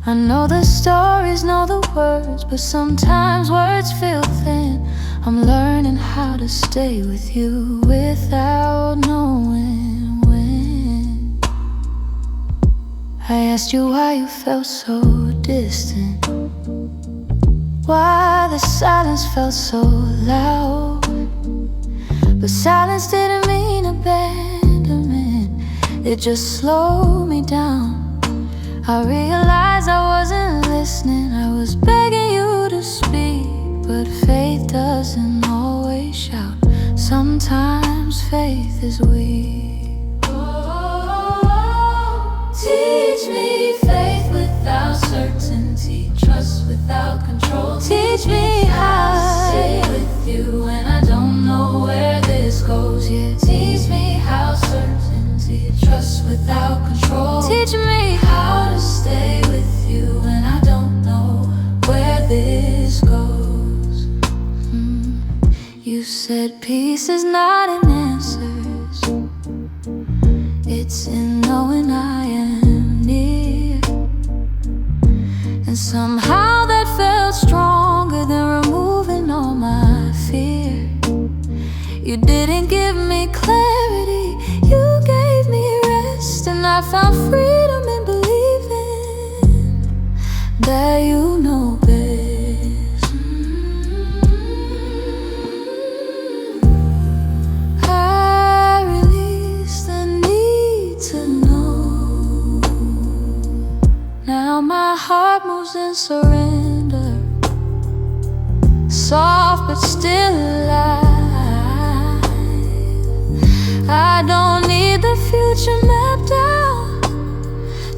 I know the stories, know the words, but sometimes words feel thin. I'm learning how to stay with you without knowing when. I asked you why you felt so distant, why the silence felt so loud. But silence didn't mean abandonment, it just slowed me down. I realized I wasn't listening, I was begging you to speak. But faith doesn't always shout, sometimes faith is weak. Oh, teach me faith without certainty, trust without control. Teach me how to stay with you when I don't know where this goes. Yeah, teach me how certainty, trust without control. Teach me how to stay with you when I don't know where this goes. You said peace is not in answers, it's in knowing I am near. And somehow that felt stronger than removing all my fear. You didn't give me clarity, you gave me rest. And I found freedom in believing that you know best. I release the need to know. Now my heart moves in surrender, soft but still alive. I don't need the future mapped out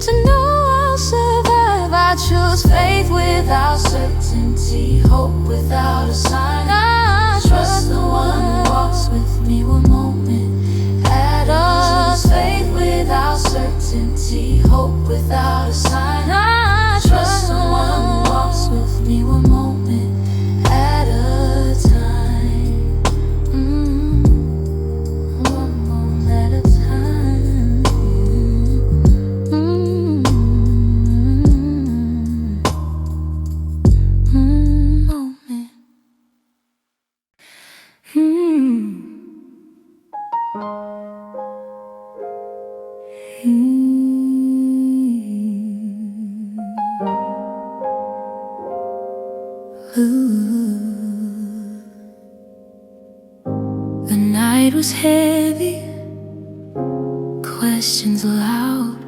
to know I'll survive. I choose faith without certainty, hope without a sign. I trust the one who walks with me one moment at a time. Choose faith without certainty, hope without a sign. I trust the one who walks with me one moment at a time. One moment at a time. Moment. Ooh. The night was heavy, questions loud,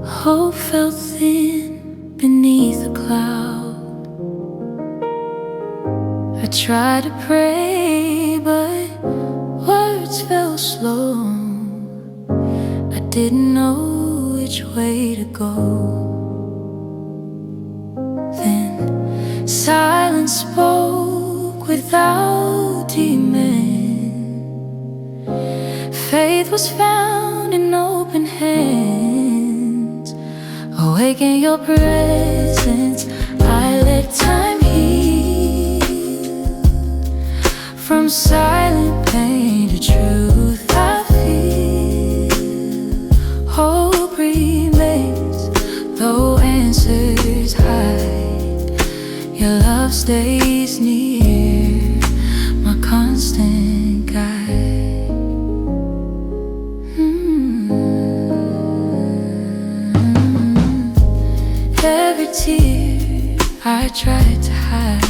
hope felt thin beneath a cloud. I tried to pray, but words fell slow. I didn't know which way to go. Then silence spoke without demand. Faith was found in open hands. Awake in your presence, I let time heal. From silent pain to truth I feel. Hope remains, though answers hide. Your love stays near, my constant guide. Every tear I tried to hide,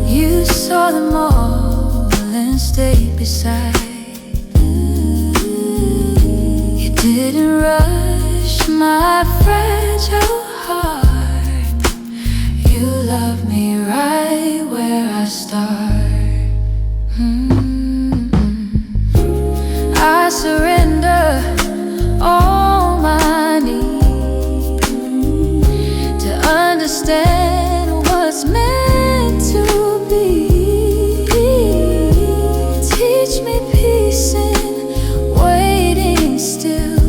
you saw them all and stayed beside. You didn't rush my fragile heart. You love me right where I start. I surrender all my need to understand what's meant to be. Teach me peace in waiting still,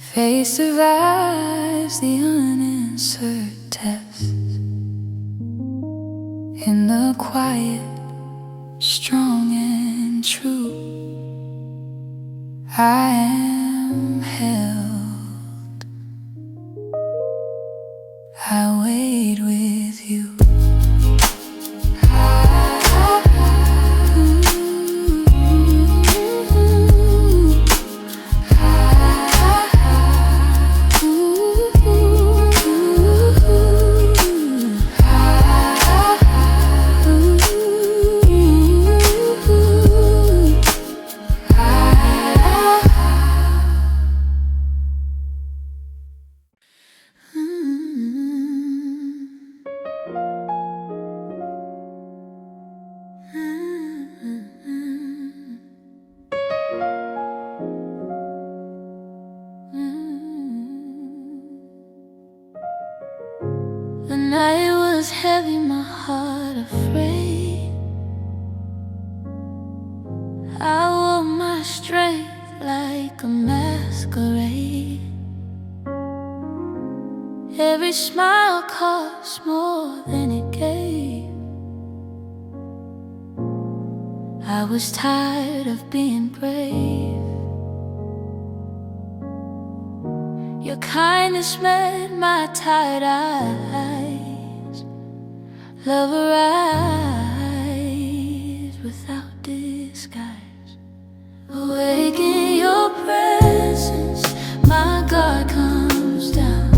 Faith survives the unanswered test. In the quiet, strong and true, I am held. I wait with you. The night was heavy, my heart afraid. I wore my strength like a masquerade. Every smile cost more than it gave. I was tired of being brave. Your kindness met my tired eyes. Love arrives without disguise. Awake in your presence, my God comes down.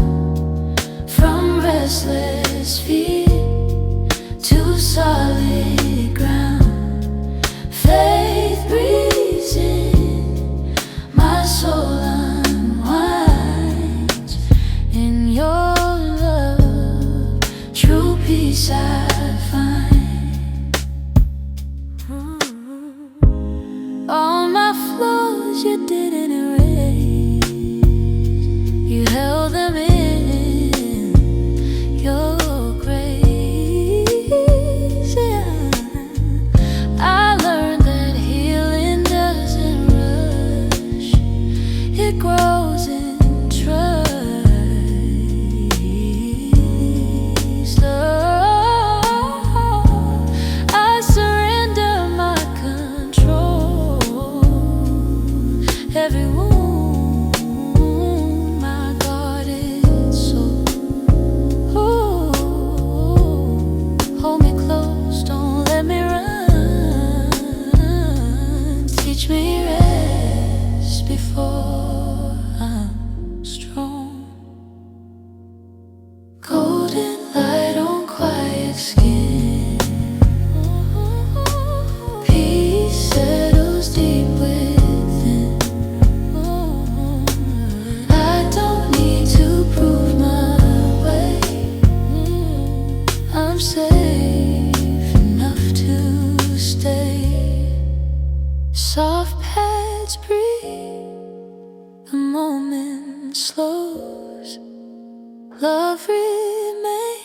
From restless feet to solid ground, faith breathes in, my soul unwinds. In your love, true peace I find. All my flaws you didn't erase. You held them in your grace. Yeah. I learned that healing doesn't rush. It grows in trust. Lord, I surrender my control. Every wound, my guarded soul. Hold me close, don't let me run. Teach me rest before I'm strong. Golden light on quiet skin. Peace settles deep within. I don't need to prove my way. I'm safe enough to stay. Soft pads breathe, the moment slows. Love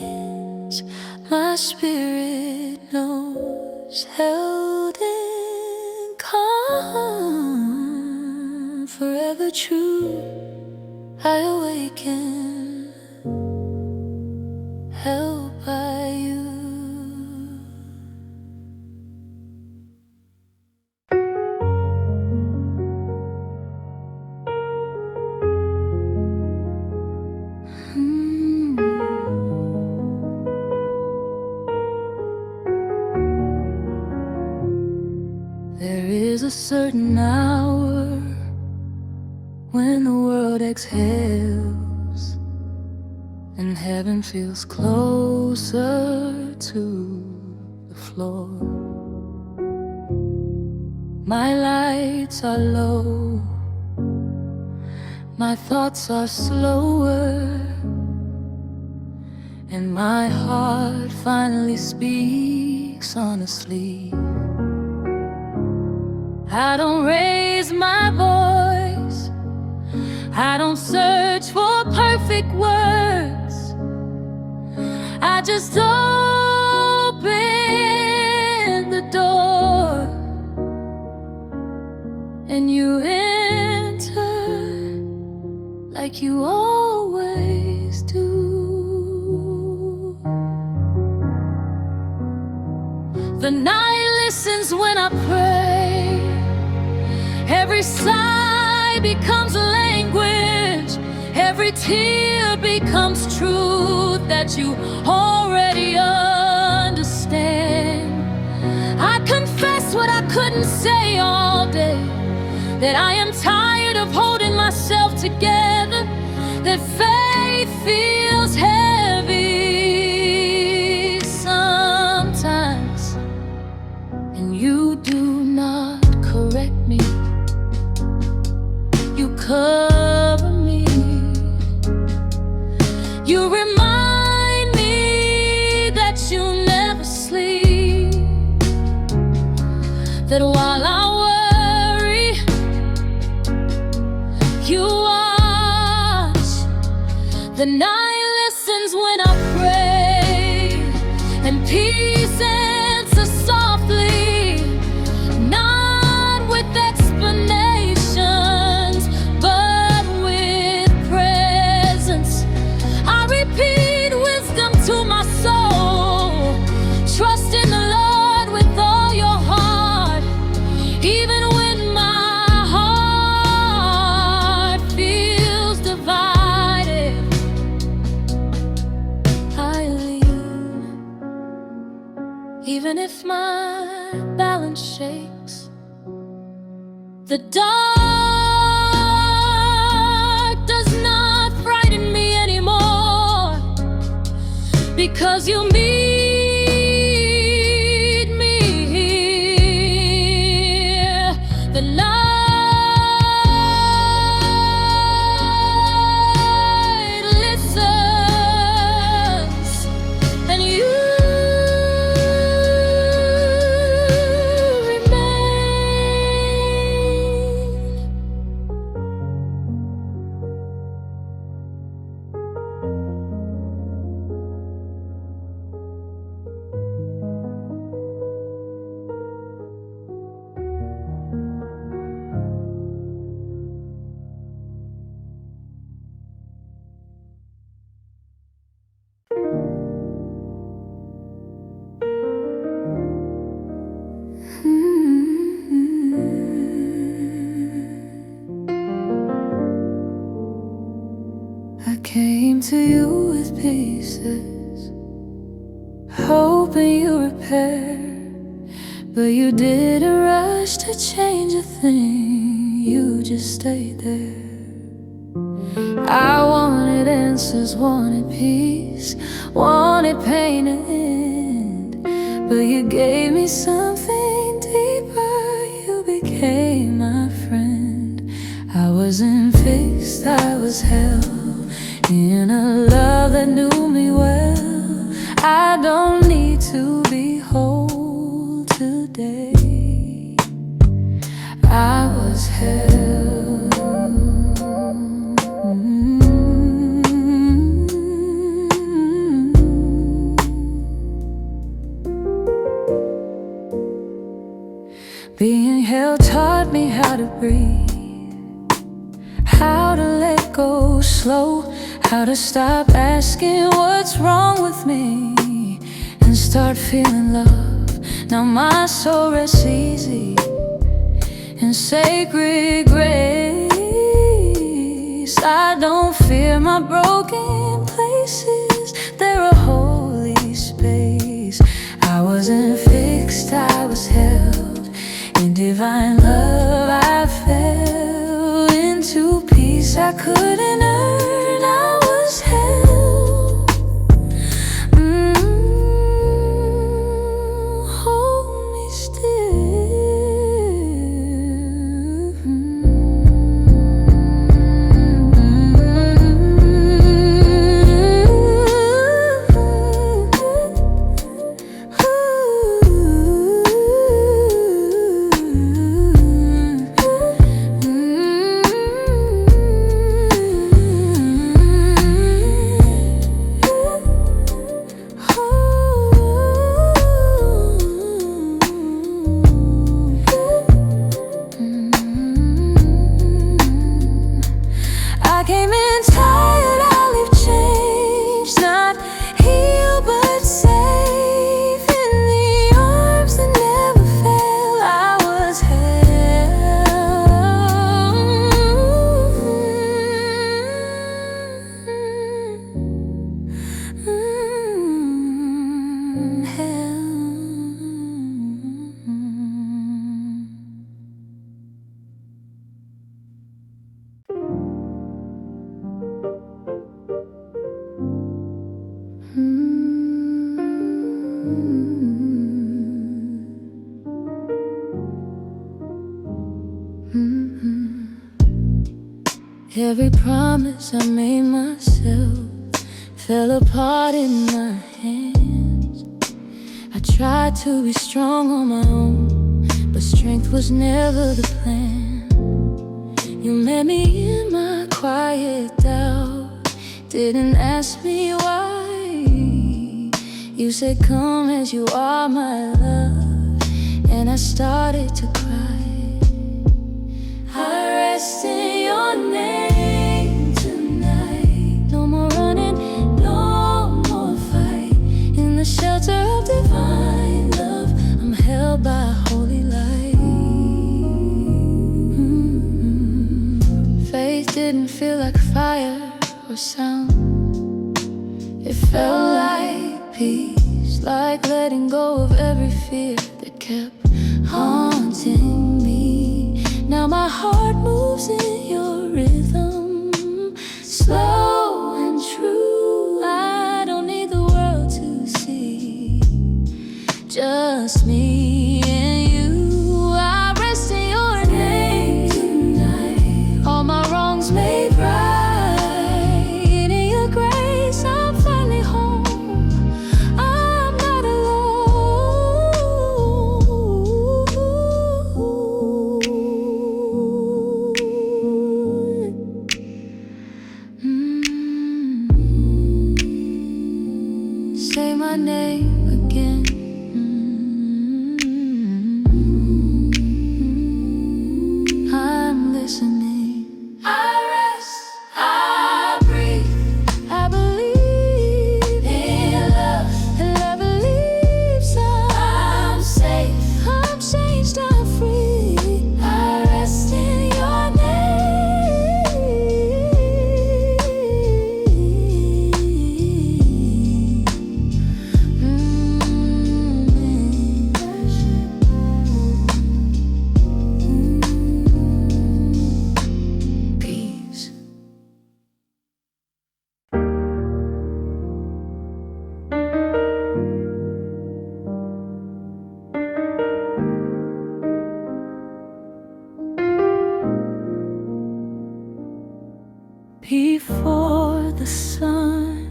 remains, my spirit knows. Held in calm, forever true. I awaken, held by you. There is a certain hour when the world exhales and heaven feels closer to the floor. My lights are low, my thoughts are slower, and my heart finally speaks honestly. I don't raise my voice, I don't search for perfect words. I just open the door, and you enter like you always do. The night listens when I pray. Every sigh becomes a language. Every tear becomes truth that you already understand. I confess what I couldn't say all day, that I am tired of holding myself together, that faith feels heavy sometimes, and you do not correct me. You cover me. You remind me that you never sleep, that while I worry, you watch. The night listens when I pray, and peace answers softly, not with explanations, but with presence. I repeat wisdom to my soul. Trust in the Lord with all your heart, even when my heart feels divided. I lean, even if my balance shakes. The dark does not frighten me anymore, because you meet me here. The light listens, and you I came to you with pieces, hoping you repair, but you didn't rush to change a thing. You just stayed there. I wanted answers, wanted peace, wanted pain to end, but you gave me something deeper. You became my friend. I wasn't fixed, I was held in a love that knew me well. I don't need to be whole today. I was held. Being held taught me how to breathe, how to let go slow, how to stop asking what's wrong with me and start feeling love. Now my soul rests easy in sacred grace. I don't fear my broken places, they're a holy space. I wasn't fixed, I was held in divine love. I fell into peace I couldn't earn. I was held. Hold me still. I came in Every promise I made myself fell apart in my hands. I tried to be strong on my own, but strength was never the plan. You met me in my quiet doubt, didn't ask me why. You said come as you are, my love, and I started to cry. I rest in your name tonight. No more running, no more fight. In the shelter of divine love, I'm held by a holy light. Faith didn't feel like fire or sound. It felt like peace, like letting go of every fear that kept haunting me. Now my heart moves in your rhythm, slow and true. I don't need the world to see, just me and you. I rest in your name tonight, all my wrongs made right. In your grace I'm finally home, I'm not alone. Say my name again. I'm listening. I rest, I breathe, I believe in love, and I believe I'm safe, I'm changed, I'm free. I rest in your peace. Before the sun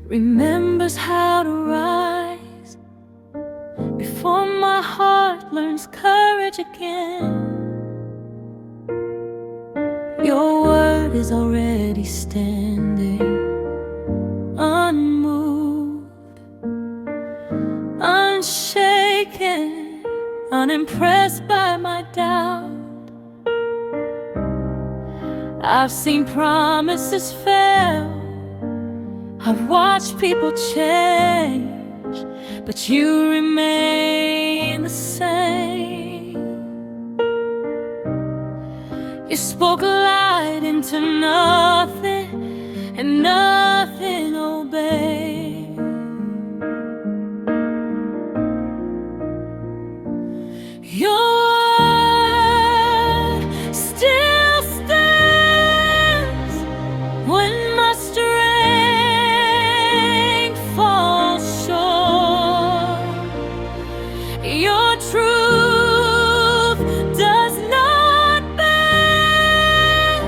remembers how to rise, before my heart learns courage again, your word is already standing, unmoved, unshaken, unimpressed by my doubt. I've seen promises fail, I've watched people change, but you remain the same. You spoke light into nothing, and nothing obeyed. Your word still stands when my strength falls short. Your truth does not bend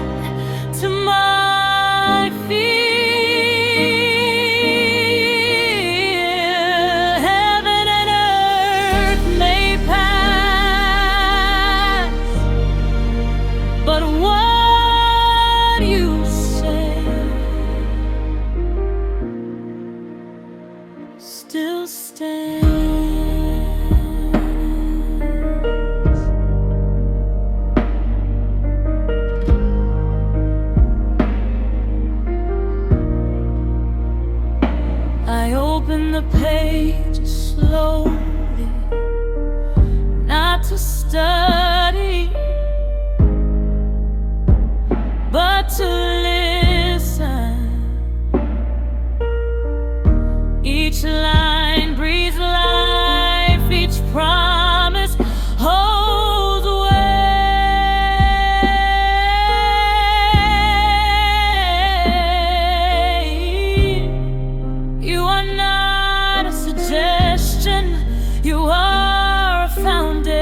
to my fear. Heaven and earth may pass, but what you say still stands. I open the pages slowly, not to study, but to listen. Each line breathes life, each promise holds weight. You are not a suggestion, you are a foundation.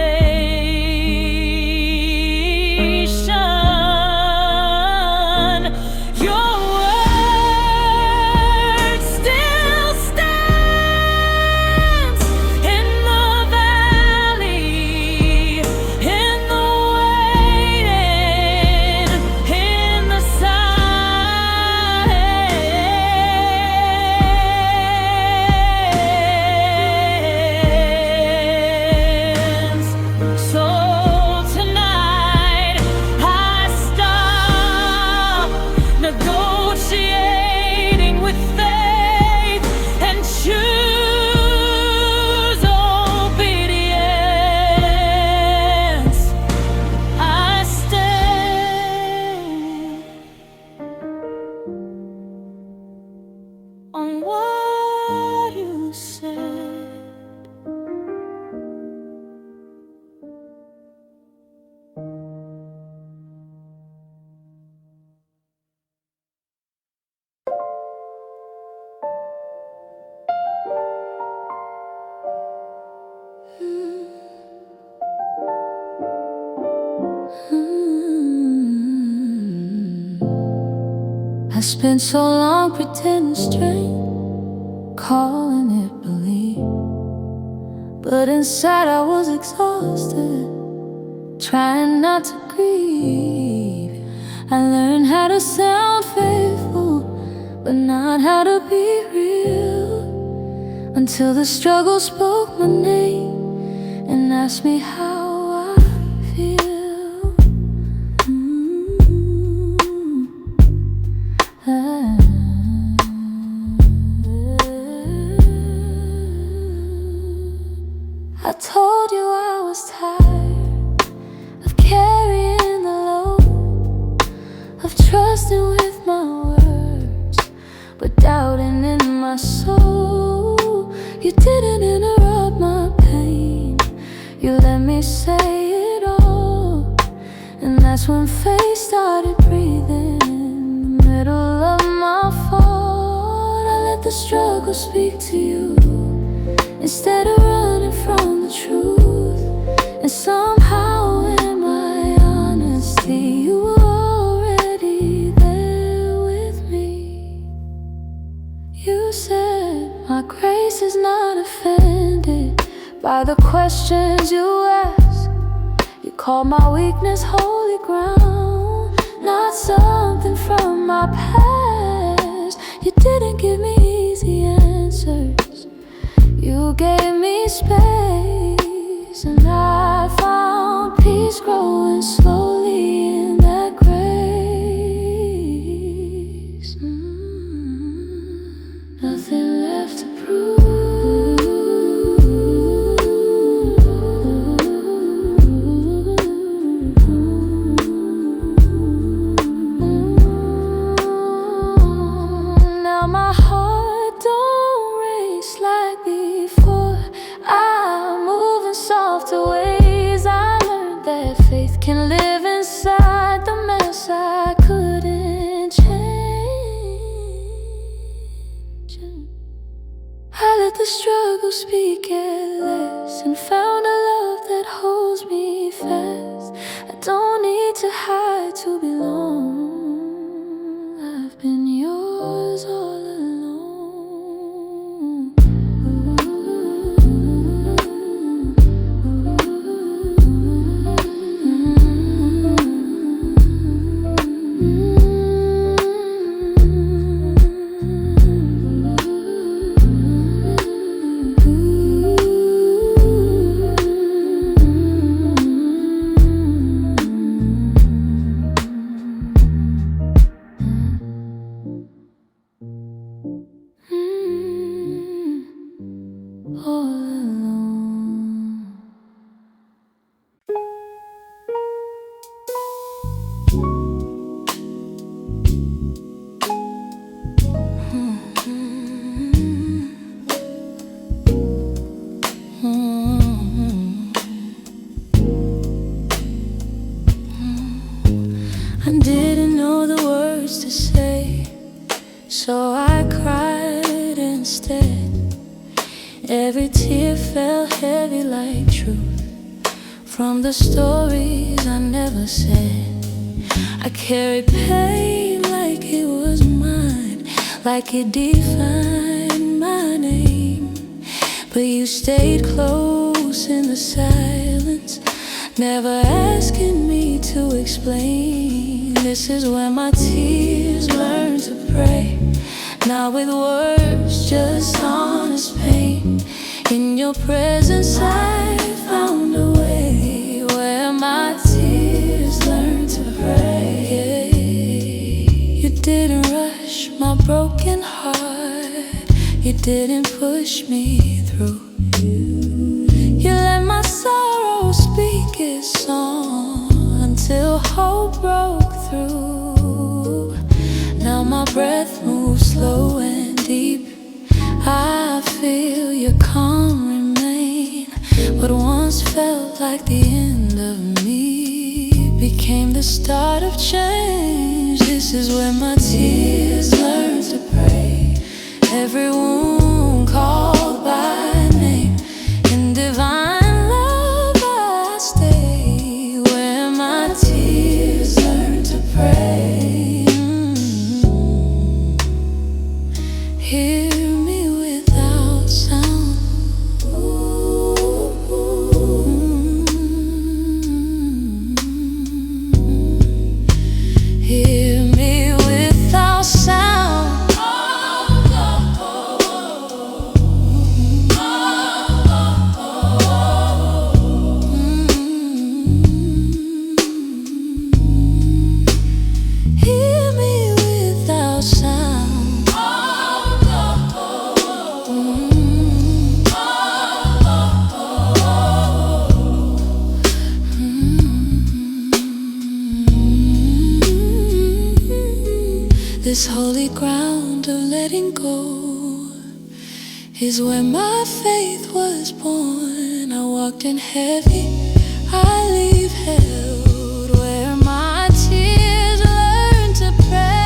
I spent so long pretending strength, calling it belief, but inside I was exhausted, trying not to grieve. I learned how to sound faithful, but not how to be real, until the struggle spoke my name and asked me how I feel. I told you I was tired of carrying the load, of trusting with my words, but doubting in my soul. You didn't interrupt my pain, you let me say it all. And that's when faith started breathing in the middle of my fault. I let the struggle speak to you instead of running from the truth. And somehow in my honesty, you were already there with me. You said my grace is not offended by the questions you ask. You call my weakness holy ground, not something from my past. You didn't give me easy answers, you gave me space, and I found peace growing slowly in that grace. Nothing left to prove. Now my heart don't race like before. I'm moving softer ways. I learned that faith can live inside the mess I couldn't change. I let the struggle speak at less and found a love that holds me fast. I don't need to hide to belong. I've been yours all along. All alone. I didn't know the words to say, so I cried instead. Every tear fell heavy like truth from the stories I never said. I carried pain like it was mine, like it defined my name. But you stayed close in the silence, never asking me to explain. This is when my tears learned to pray, not with words, just honest pain. In your presence I found a way where my tears learned to pray. You didn't rush my broken heart, you didn't push me through. You let my sorrow speak its song until hope broke through. Now my breath moves slow and deep, I feel your calm remain. What once felt like the end of me became the start of change. This is where my tears learn to pray, every wound called by name. In divine love I stay, where my tears learn to pray. This holy ground of letting go is where my faith was born. I walked in heavy, I leave held, where my tears learned to pray.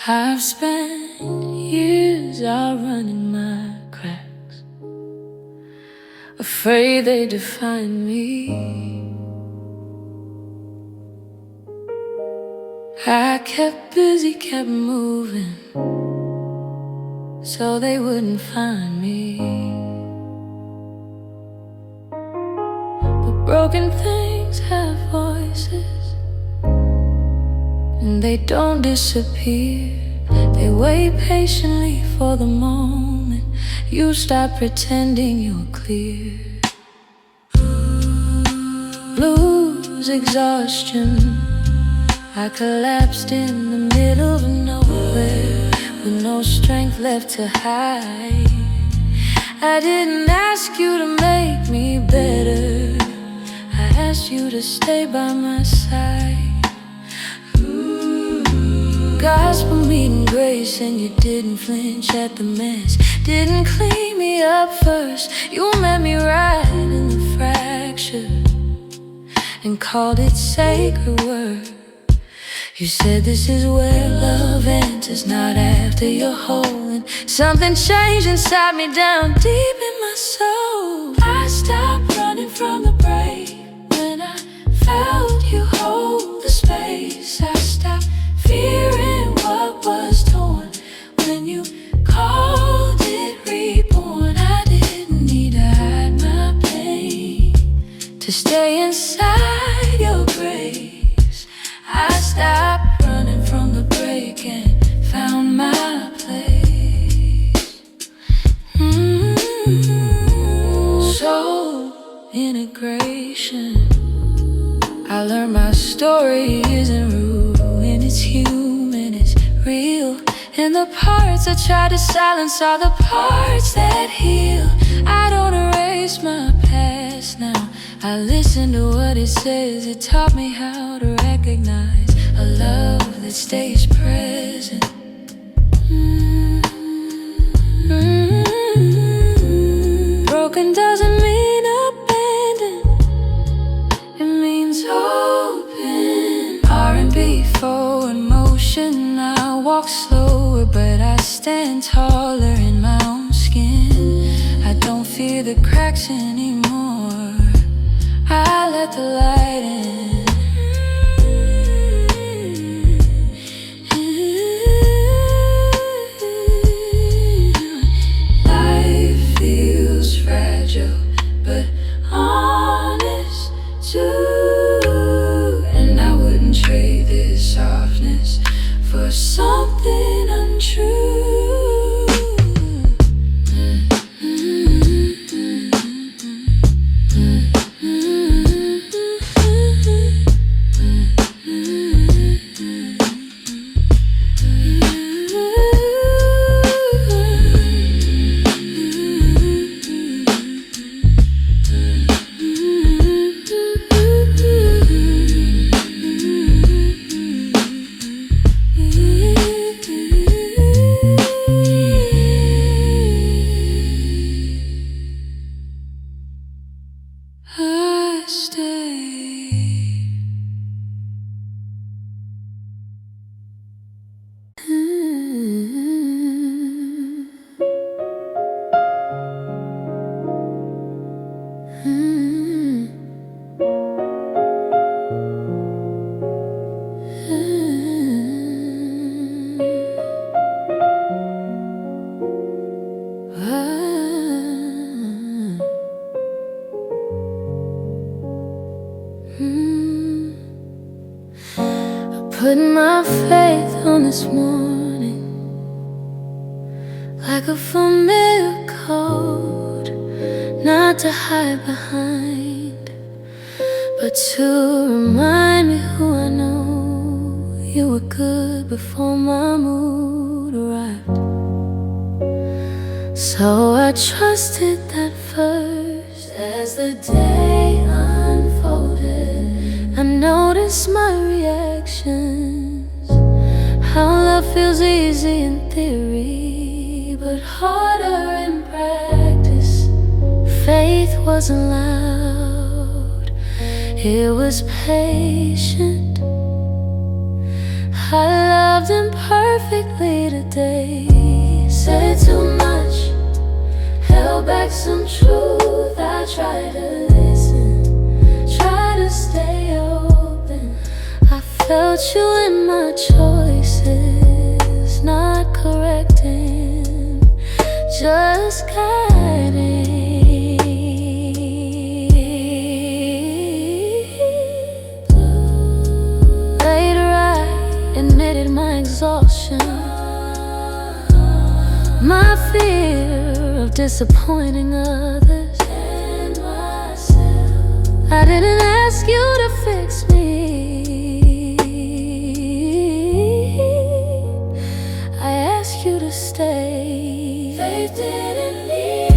I've spent years outrunning my cracks, afraid they define me. I kept busy, kept moving, so they wouldn't find me. But broken things have voices, and they don't disappear. They wait patiently for the moment you stop pretending you're clear. Blues, exhaustion, I collapsed in the middle of nowhere with no strength left to hide. I didn't ask you to make me better, I asked you to stay by my side. Gospel meeting grace, and you didn't flinch at the mess, didn't clean me up first. You met me right in the fracture and called it sacred word. You said this is where love enters, not after you're whole. And something changed inside me, down deep in my soul. I stopped running from the break when I felt you hold the space. I stopped fearing what was torn when you called it reborn. I didn't need to hide my pain to stay inside your grace. I stopped running from the break and found my place. Soul integration. I learned my story isn't ruined, it's human, it's real. And the parts I try to silence are the parts that heal. I don't erase my past now, I listen to what it says. It taught me how to recognize a love that stays present. Broken doesn't mean abandoned, it means open. R&B, forward motion. I walk slower, but I stand taller in my own skin. I don't fear the cracks anymore, I let the light in. Life feels fragile, but honest too. And I wouldn't trade this softness for something untrue. put my faith on this morning like a familiar code, not to hide behind, but to remind me who I know. You were good before my mood arrived, so I trusted that first. As the day unfolded, I noticed my reactions, how love feels easy in theory but harder in practice. Faith wasn't loud, it was patient. I loved imperfectly today, said too much, held back some truth. I tried to listen, tried to stay open. I felt you in my choices, not correcting, just guiding. Admitted my exhaustion, my fear of disappointing others and myself. I didn't ask you to fix me, I asked you to stay. Faith didn't need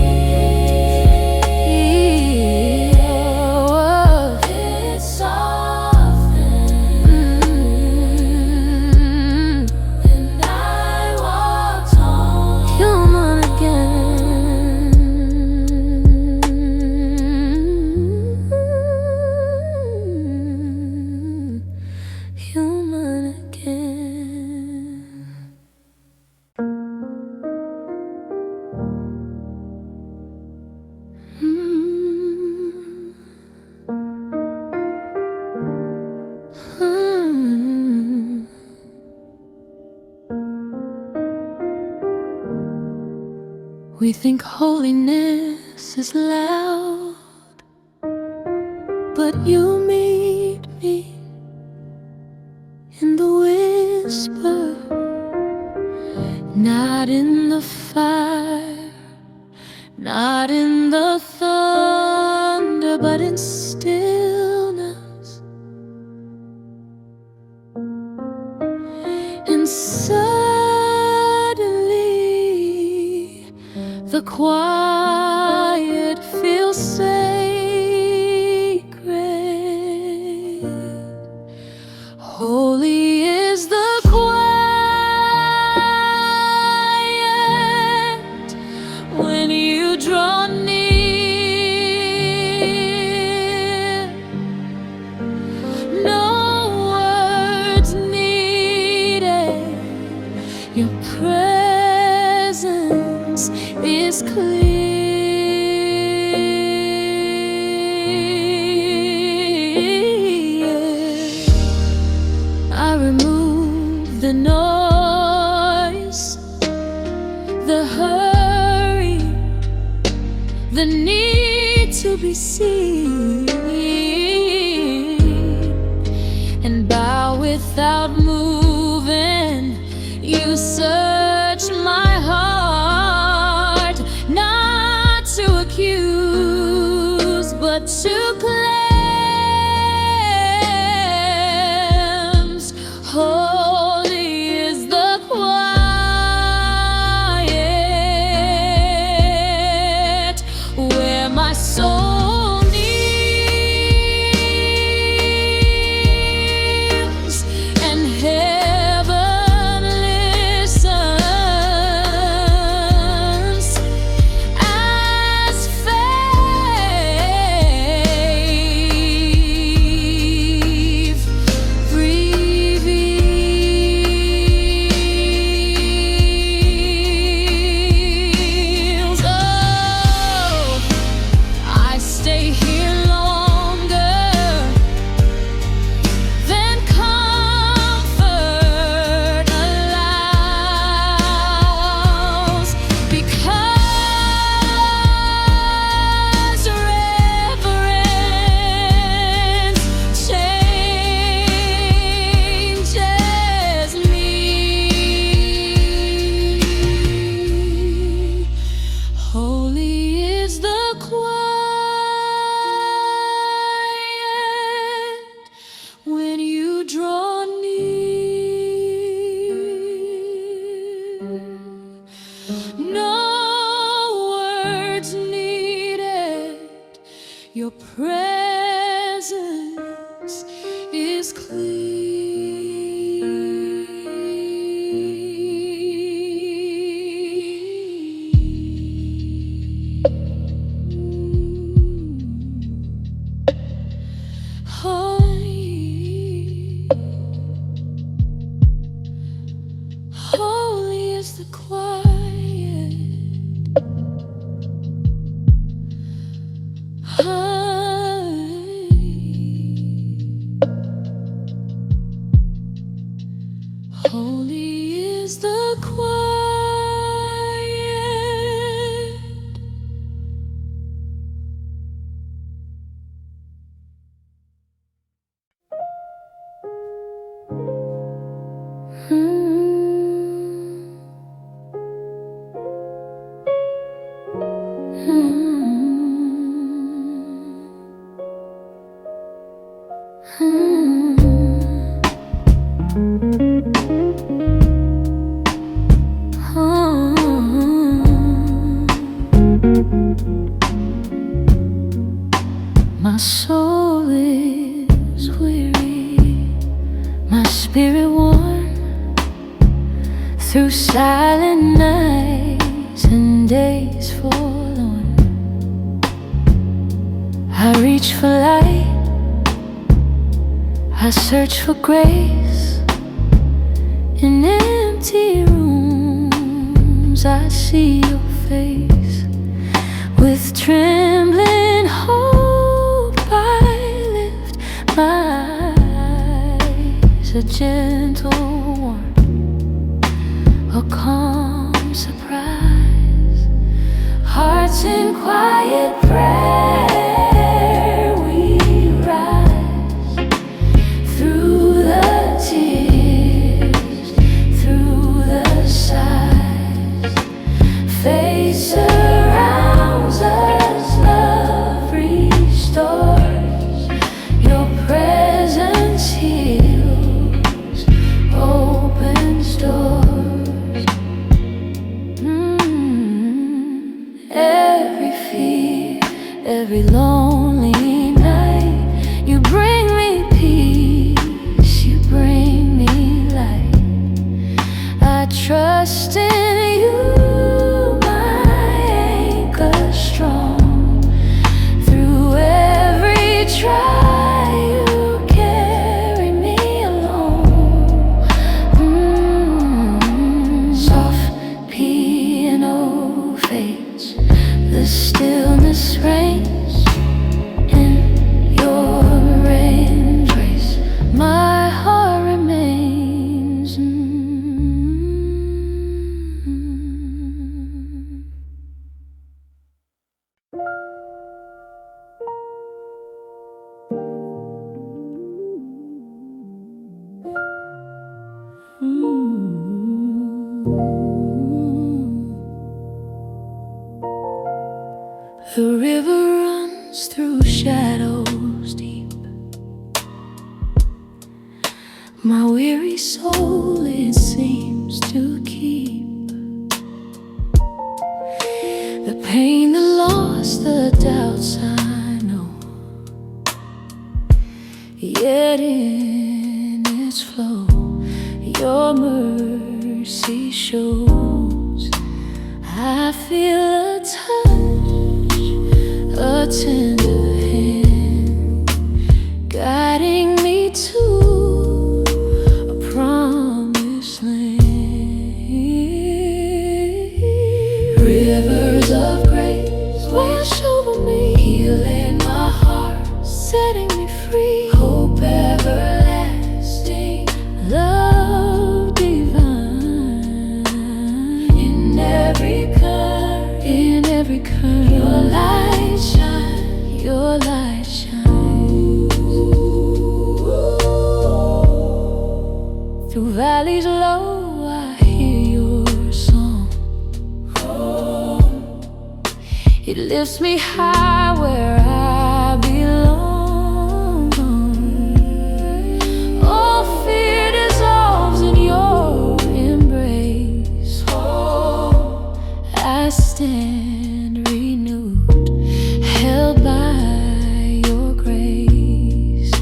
We think holiness is loud, but you meet me in the whisper, not in the fire, not in the thunder, but in stillness. And suddenly the quiet feels sacred. Holy is the quiet when you draw near. No words needed, your presence is clear. I remove the noise, the hurry, the need to be seen, and bow without moving. You search my heart, not to accuse, but to cleanse. Holy is the quiet where my soul kneels and heaven listens. is clear. Holy is the quiet. Holy is the quiet. My soul is weary, my spirit worn through silent nights and days forlorn. I reach for light, I search for grace. In empty rooms I see your face. With trembling hope I lift my eyes. A gentle warmth, a calm surprise. Hearts in quiet prayer we rise. Through the tears, through the sighs, faith surrounds us, love restores. Your presence heals, opens doors. Every fear, every lonely night, you bring me peace, you bring me light. I trust in you, my anchor strong. Through every trial, you carry me along. Soft piano fades, the stillness reigns in your embrace. My heart remains. The river runs through shadows deep. My weary soul it seems to keep. The pain, the loss, the doubts I know. Yet in its flow, your mercy shows. I feel a touch, a tender hand guiding me to a promised land. Rivers of grace wash over me, healing my heart, setting me free. Hope everlasting, love divine. In every current, your light shines, your light shines. Through valleys low, I hear your song. It lifts me high where I belong. All fear dissolves in your embrace. I stand renewed, held by your grace.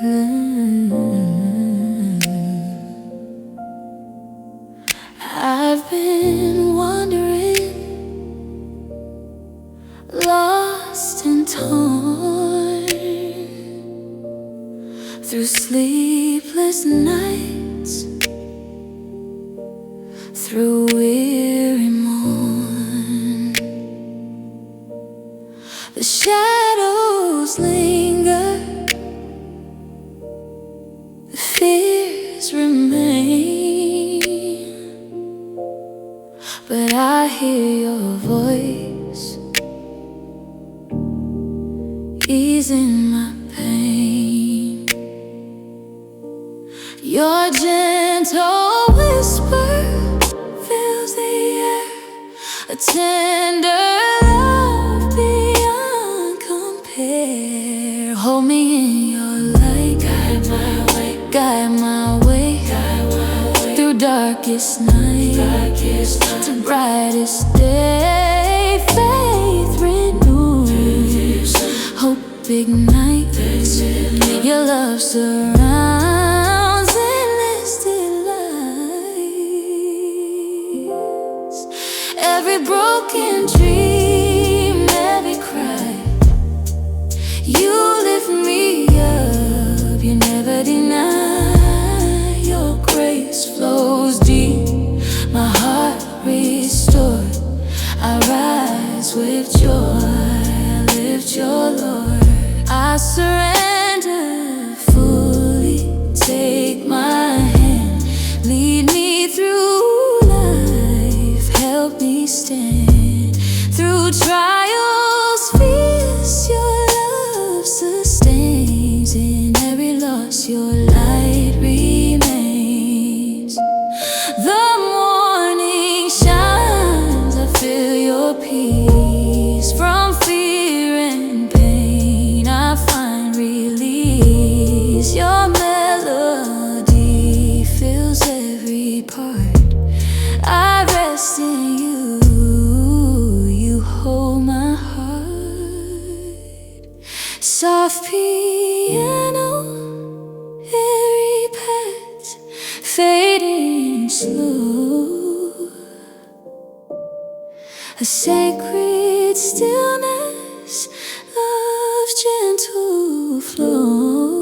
I've been wandering, lost and torn, through sleepless nights, through weary morn. The shadows linger, the fears remain, but I hear your voice easing my pain. Your gentle whisper fills the air, a tender love beyond compare. Hold me in your light, guide my way, guide my way, through darkest night to brightest day. Faith renews, hope ignites, your love surrounds endless delights. Every broken dream, every cry, you lift me up, you never deny. Your grace flows deep, my heart restored. I rise with joy, I lift your Lord. I surrender fully, take my hand, lead me through life, help me stand through trials fierce. Your love sustains, in every loss your light remains. The morning shines, I feel your peace. From fear and pain I find release. Your melody fills every part. I rest in you, you hold my heart. Soft piano, airy paths fading slow, a sacred stillness of gentle flow.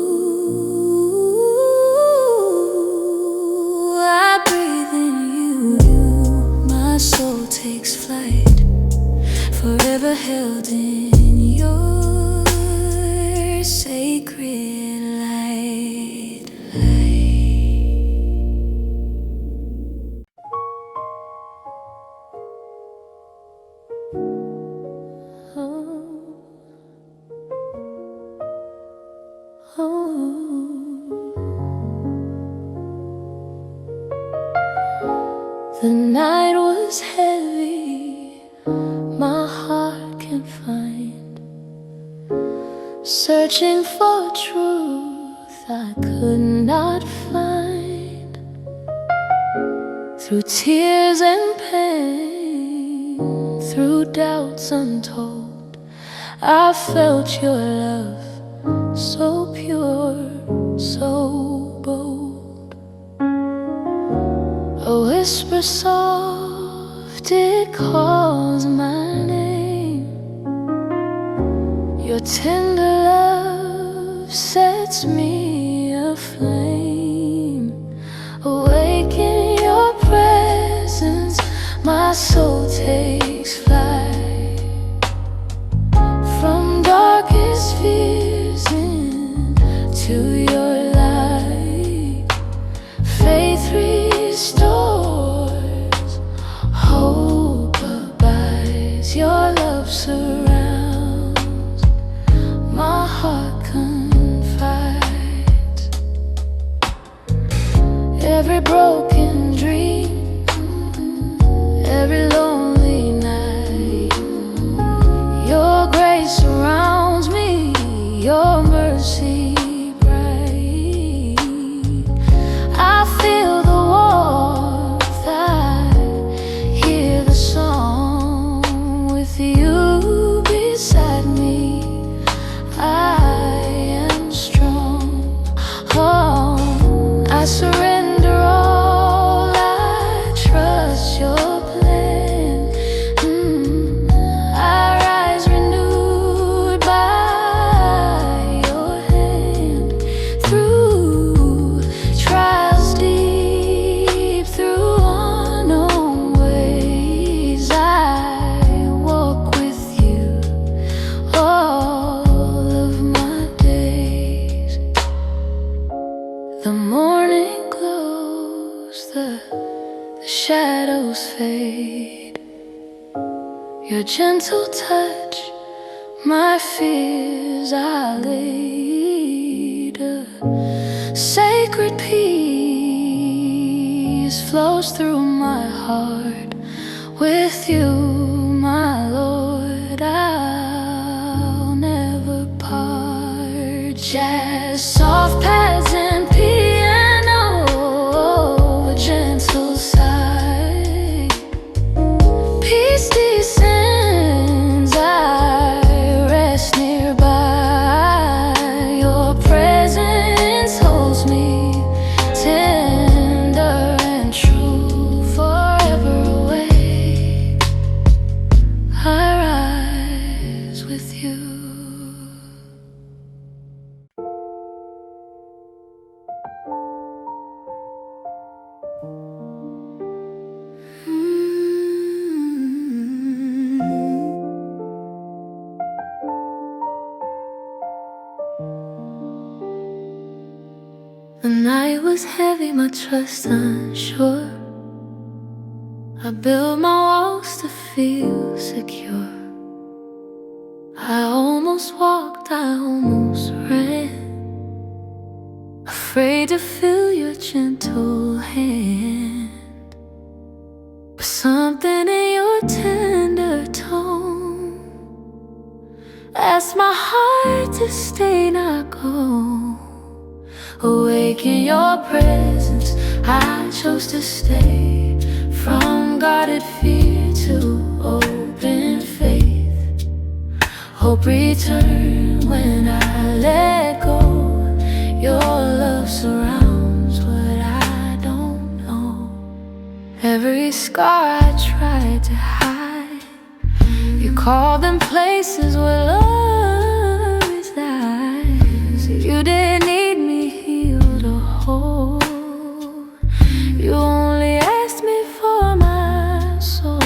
I breathe in you, my soul takes flight, forever held in your sacred light. The night was heavy, my heart confined, searching for truth I could not find. Through tears and pain, through doubts untold, I felt your love so pure, so bold. A whisper soft, it calls my name. Your tender love sets me aflame. Awake in your presence, my soul takes flight. From darkest fears into your light, faith restores, hope abides. Your love surrounds, my heart confides. Every broken dream, every lonely night, your grace surrounds me, your mercy bright. I feel the warmth, I hear the song. With you beside me, I am strong. your gentle touch, my fears are laid. A sacred peace flows through my heart. With you, my Lord, I'll never part. Jazz, soft pads and piano, a gentle sigh. Peace descends, I rest nearby. Your presence holds me tender and true. Forever awake, I rise with you. The night was heavy, my trust unsure. I built my walls to feel secure. I almost walked, I almost ran, afraid to feel your gentle hand. But something in your tender tone asked my heart to stay, not go. Awake in your presence, I chose to stay. From guarded fear to open faith, hope returned when I let go. Your love surrounds what I don't know. Every scar I tried to hide, you called them places where love resides. You didn't need me healed or whole, you only asked me for my soul.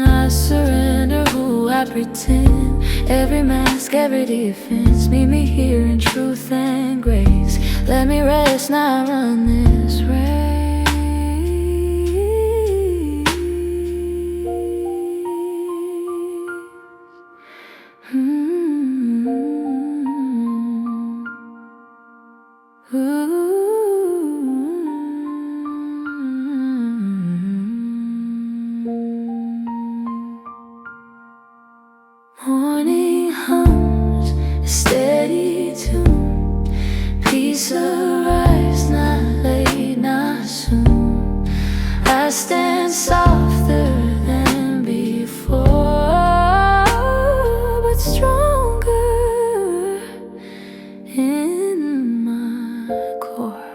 I surrender who I pretend, every mask, every defense. Meet me here in truth and grace. Let me rest, not run this race. Morning hums a steady tune. Peace arrives, not late, not soon. I stand softer than before, but stronger in my core.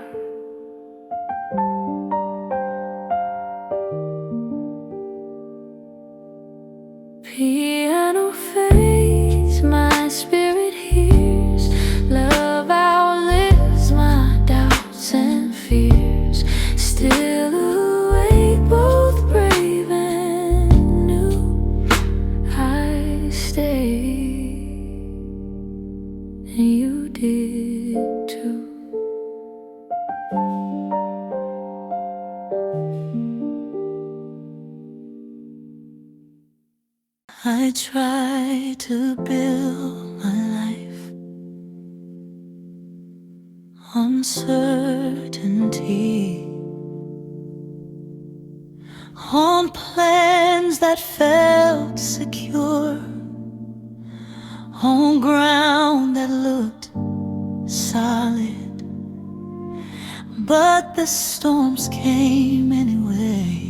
Piano fades, my spirit hears. Love outlives my doubts and fears. Still awake, both brave and new, I stay, and you did too. I try to build my life on certainty, on plans that felt secure, on ground that looked solid. But the storms came anyway,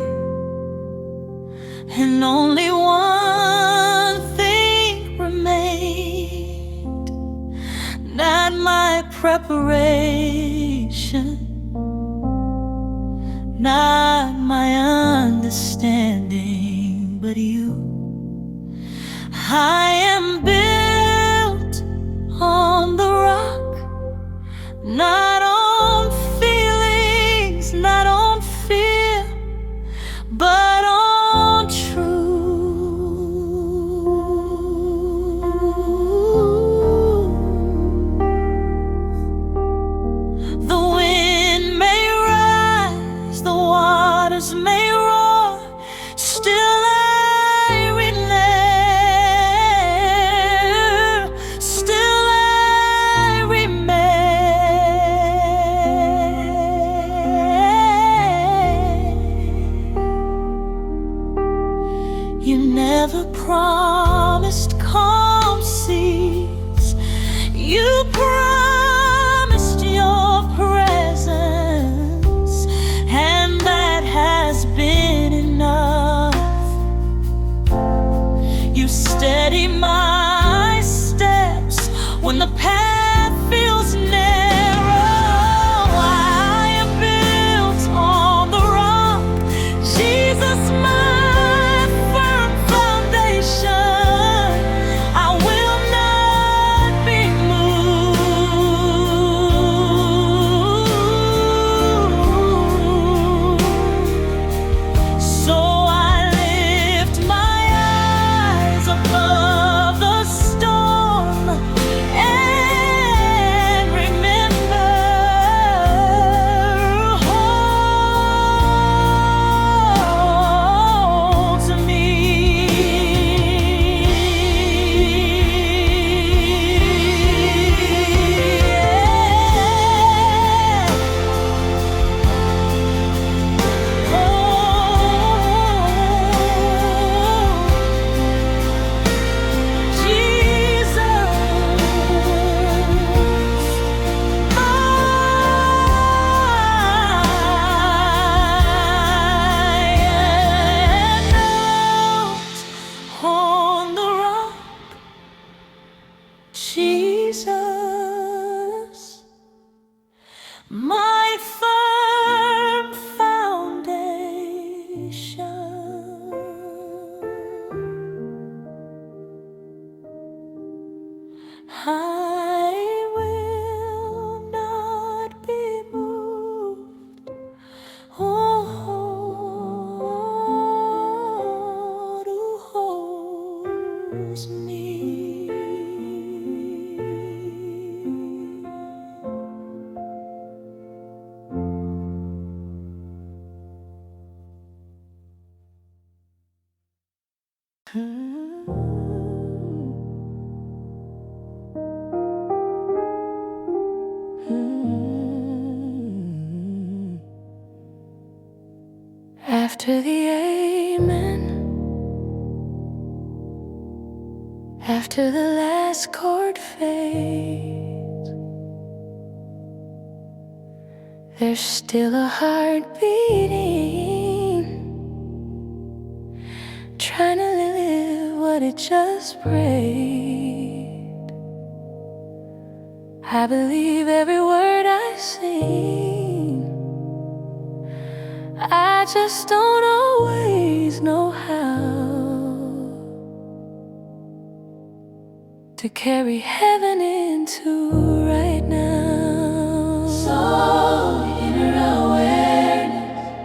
and only one thing remained. Not my preparation, not my understanding, but you. I am built on the rock, not on feelings, not on fear, but on truth. The wind may rise, the waters may roar, steady my steps when the path feels narrow. I am built on the rock, Jesus, my firm foundation. I will not be moved. So I lift my eyes above the storm and remember, hold to me. Jesus, my firm foundation. I will not be moved. Oh, who holds me. After the amen, after the last chord fades, there's still a heart beating, trying to live what it just prayed. I believe every word I sing, I just don't always know how to carry heaven into right now. Soul, inner awareness.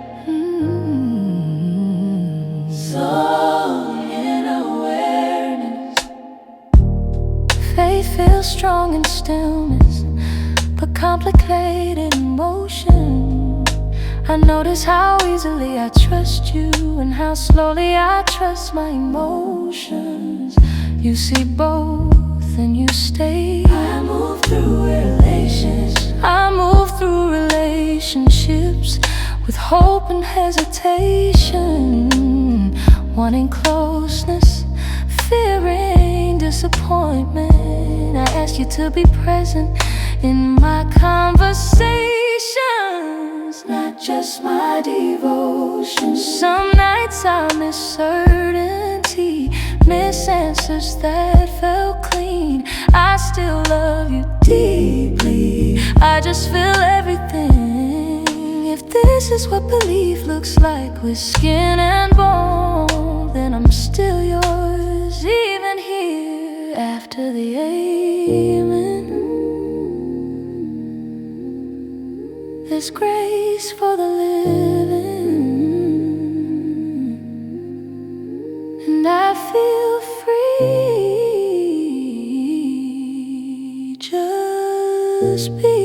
Soul, inner awareness. Faith feels strong in stillness, but complicated in motion. I notice how easily I trust you and how slowly I trust my emotions. You see both and you stay. I move through relationships with hope and hesitation, wanting closeness, fearing disappointment. I ask you to be present in my conversations, not just my devotions. Some nights I miss certainty, miss answers that felt clean. I still love you deeply, I just feel everything. If this is what belief looks like with skin and bone, then I'm still yours, even here after the amen. There's grace for the living, and I feel free. Just be